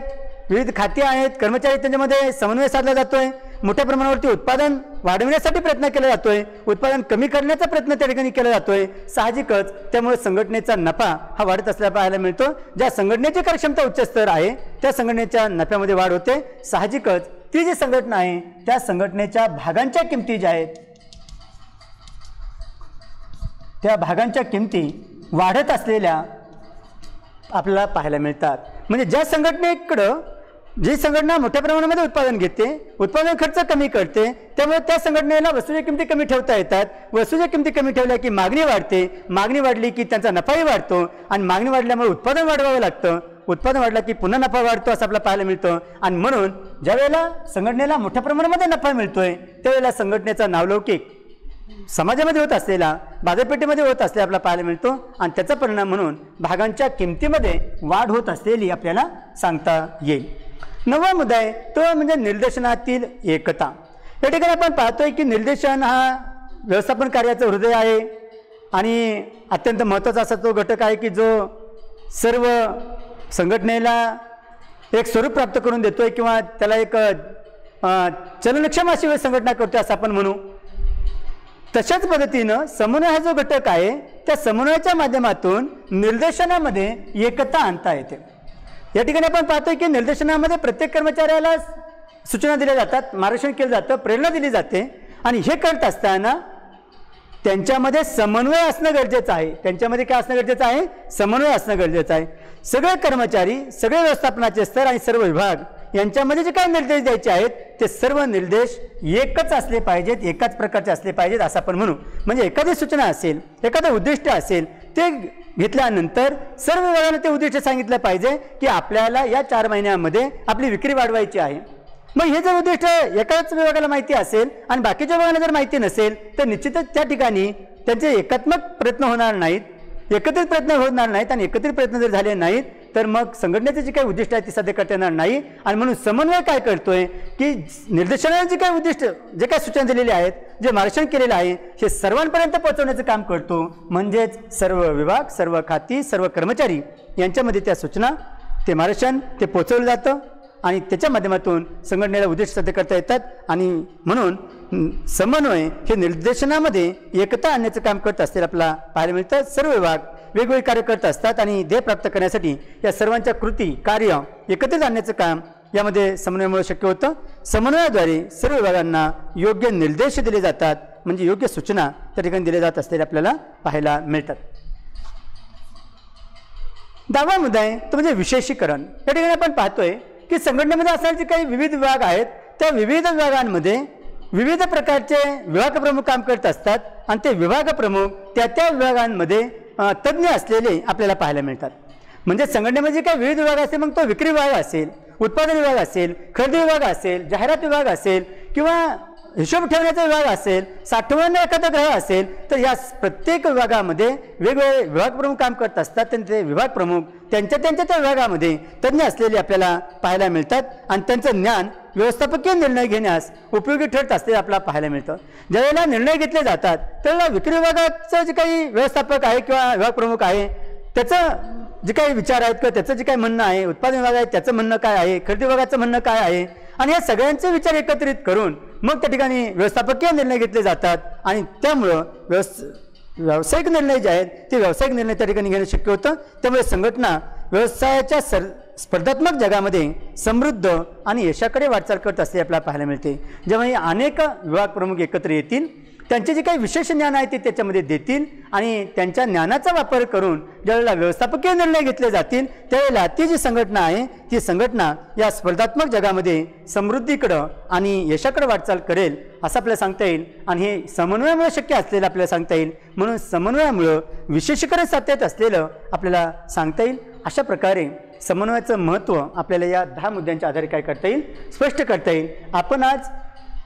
विविध खाती आहेत, कर्मचारी त्यांच्यामध्ये समन्वय साधला जातोय, मोठ्या प्रमाणावरती उत्पादन वाढवण्यासाठी प्रयत्न केला जातोय, उत्पादन कमी करण्याचा प्रयत्न त्या ठिकाणी केला जातोय. साहजिकच त्यामुळे संघटनेचा नफा हा वाढत असल्याला पाहायला मिळतो. ज्या संघटनेची कार्यक्षमता उच्च स्तर आहे त्या संघटनेच्या नफ्यामध्ये वाढ होते. साहजिकच ती जी संघटना आहे त्या संघटनेच्या भागांच्या किमती ज्या आहेत त्या भागांच्या किमती वाढत असलेल्या आपल्याला पाहायला मिळतात. म्हणजे ज्या संघटनेकडं जी संघटना मोठ्या प्रमाणामध्ये उत्पादन घेते, उत्पादन खर्च कमी करते, त्यामुळे त्या संघटनेला वस्तूच्या किमती कमी ठेवता येतात. वस्तूच्या किमती कमी ठेवल्या की मागणी वाढते, मागणी वाढली की त्यांचा नफाही वाढतो आणि मागणी वाढल्यामुळे उत्पादन वाढवावं लागतं. उत्पादन वाढलं की पुन्हा नफा वाढतो असं आपल्याला पाहायला मिळतं. आणि म्हणून ज्या वेळेला संघटनेला मोठ्या प्रमाणामध्ये नफा मिळतोय त्यावेळेला संघटनेचा नावलौकिक समाजामध्ये होत असलेला, बाजारपेठेमध्ये होत असलेला आपल्याला पाहायला मिळतो आणि त्याचा परिणाम म्हणून भागांच्या किमतीमध्ये वाढ होत असलेली आपल्याला सांगता येईल. 9वा मुद्दा आहे तो म्हणजे निर्देशनातील एकता. या ठिकाणी आपण पाहतोय की निर्देशन हा व्यवस्थापन कार्याचं हृदय आहे आणि अत्यंत महत्त्वाचा असा तो घटक आहे की जो सर्व संघटनेला एक स्वरूप प्राप्त करून देतोय किंवा त्याला एक चलनक्षम अशी संघटना करतोय असं आपण म्हणू. तशाच पद्धतीनं समन्वय हा जो घटक आहे त्या समन्वयाच्या माध्यमातून निर्देशनामध्ये एकता आणता येते. या ठिकाणी आपण पाहतोय की निर्देशनामध्ये प्रत्येक कर्मचाऱ्याला सूचना दिल्या जातात, मार्गदर्शन केलं जातं, प्रेरणा दिली जाते आणि हे करत असताना त्यांच्यामध्ये समन्वय असणं गरजेचं आहे. त्यांच्यामध्ये काय असणं गरजेचं आहे? समन्वय असणं गरजेचं आहे. सगळे कर्मचारी, सगळे व्यवस्थापनाचे स्तर आणि सर्व विभाग यांच्यामध्ये जे काही निर्देश द्यायचे आहेत ते सर्व निर्देश एकच असले पाहिजेत, एकाच प्रकारचे असले पाहिजेत असं आपण म्हणू. म्हणजे एखादी सूचना असेल, एखादं उद्दिष्ट असेल, ते घेतल्यानंतर सर्व विभागांना ते उद्दिष्ट सांगितलं पाहिजे की आपल्याला या 4 महिन्यामध्ये आपली विक्री वाढवायची आहे. मग हे जर उद्दिष्ट एकाच विभागाला माहिती असेल आणि बाकीच्या विभागाला जर माहिती नसेल तर निश्चितच त्या ठिकाणी त्यांचे एकात्मक प्रयत्न होणार नाहीत, एकत्रित प्रयत्न होणार नाहीत आणि एकत्रित प्रयत्न जर झाले नाहीत तर मग संघटनेचे जे काही उद्दिष्ट आहे ते साध्य करता येणार नाही. आणि म्हणून समन्वय काय करतोय की निर्देशनाने जे काही उद्दिष्ट, जे काही सूचना दिलेली आहेत, जे मार्गदर्शन केलेलं आहे हे सर्वांपर्यंत पोहोचवण्याचं काम करतो. म्हणजेच सर्व विभाग, सर्व खाती, सर्व कर्मचारी यांच्यामध्ये त्या सूचना, ते मार्गदर्शन ते पोहोचवलं जातं आणि त्याच्या माध्यमातून संघटनेला उद्दिष्ट साध्य करता येतात. आणि म्हणून समन्वय हे निर्देशनामध्ये एकता आणण्याचं काम करत असतील आपल्याला पाहायला मिळतं. सर्व विभाग वेगवेगळे कार्य करत असतात आणि ध्येय प्राप्त करण्यासाठी या सर्वांच्या कृती, कार्य एकत्रित आणण्याचं काम यामध्ये समन्वयामुळे शक्य होतं. समन्वयाद्वारे सर्व विभागांना योग्य निर्देश दिले जातात, म्हणजे योग्य सूचना त्या ठिकाणी दिल्या जात असलेल्या आपल्याला पाहायला मिळतात. 10वा मुद्दा आहे तो म्हणजे विशेषीकरण. या ठिकाणी आपण पाहतोय की संघटनेमध्ये असणारे जे काही विविध विभाग आहेत त्या विविध विभागांमध्ये विविध प्रकारचे विभाग प्रमुख काम करत असतात आणि ते विभाग प्रमुख त्या विभागांमध्ये तज्ज्ञ असलेले आपल्याला पाहायला मिळतात. म्हणजे संघटनेमध्ये काही विविध विभाग असेल, मग तो विक्री विभाग असेल, उत्पादन विभाग असेल, खरेदी विभाग असेल, जाहिरात विभाग असेल किंवा हिशोब ठेवण्याचा विभाग असेल, साठवण एखादा ग्रह असेल, तर या प्रत्येक विभागामध्ये वेगवेगळे विभाग प्रमुख काम करत असतात. त्यांचे विभाग प्रमुख त्यांच्या त्या विभागामध्ये तज्ज्ञ असलेले आपल्याला पाहायला मिळतात आणि त्यांचं ज्ञान व्यवस्थापकीय निर्णय घेण्यास उपयोगी ठरत असते आपल्याला पाहायला मिळतं. ज्यावेळेला निर्णय घेतले जातात त्यावेळेला विक्री विभागाचं जे काही व्यवस्थापक आहे किंवा विभाग प्रमुख आहे त्याचं जे काही विचार आहेत किंवा त्याचं जे काही म्हणणं आहे, उत्पादन विभाग आहे त्याचं म्हणणं काय आहे, खरेदी विभागाचं म्हणणं काय आहे आणि या सगळ्यांचे विचार एकत्रित करून मग त्या ठिकाणी व्यवस्थापकीय निर्णय घेतले जातात आणि त्यामुळं व्यावसायिक निर्णय जे आहेत ते व्यावसायिक निर्णय त्या ठिकाणी घेणं शक्य होतं. त्यामुळे संघटना व्यवसायाच्या स्पर्धात्मक जगामध्ये समृद्ध आणि यशाकडे वाटचाल करत असते आपल्याला पाहायला मिळते. जेव्हा अनेक विभाग प्रमुख एकत्र येतील, त्यांचे जे काही विशेष ज्ञान आहे ते त्याच्यामध्ये देतील आणि त्यांच्या ज्ञानाचा वापर करून ज्यावेळेला व्यवस्थापकीय निर्णय घेतले जातील त्यावेळेला ती जी संघटना आहे ती संघटना या स्पर्धात्मक जगामध्ये समृद्धीकडं आणि यशाकडे वाटचाल करेल असं आपल्याला सांगता येईल. आणि हे समन्वयामुळे शक्य असलेलं आपल्याला सांगता येईल. म्हणून समन्वयामुळं विशेषीकरण साध्यत असलेलं आपल्याला सांगता येईल. अशा प्रकारे समन्वयाचं महत्त्व आपल्याला या 10 मुद्द्यांच्या आधारे काय करता येईल, स्पष्ट करता येईल. आपण आज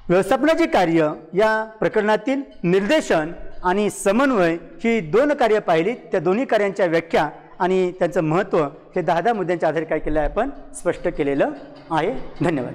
व्यवस्थापनाचे कार्य या प्रकरणातील निर्देशन आणि समन्वय ही 2 कार्य पाहिली. त्या दोन्ही कार्यांच्या व्याख्या आणि त्यांचं महत्त्व हे 10 मुद्द्यांच्या आधारे काय केलं आहे आपण स्पष्ट केलेलं आहे. धन्यवाद.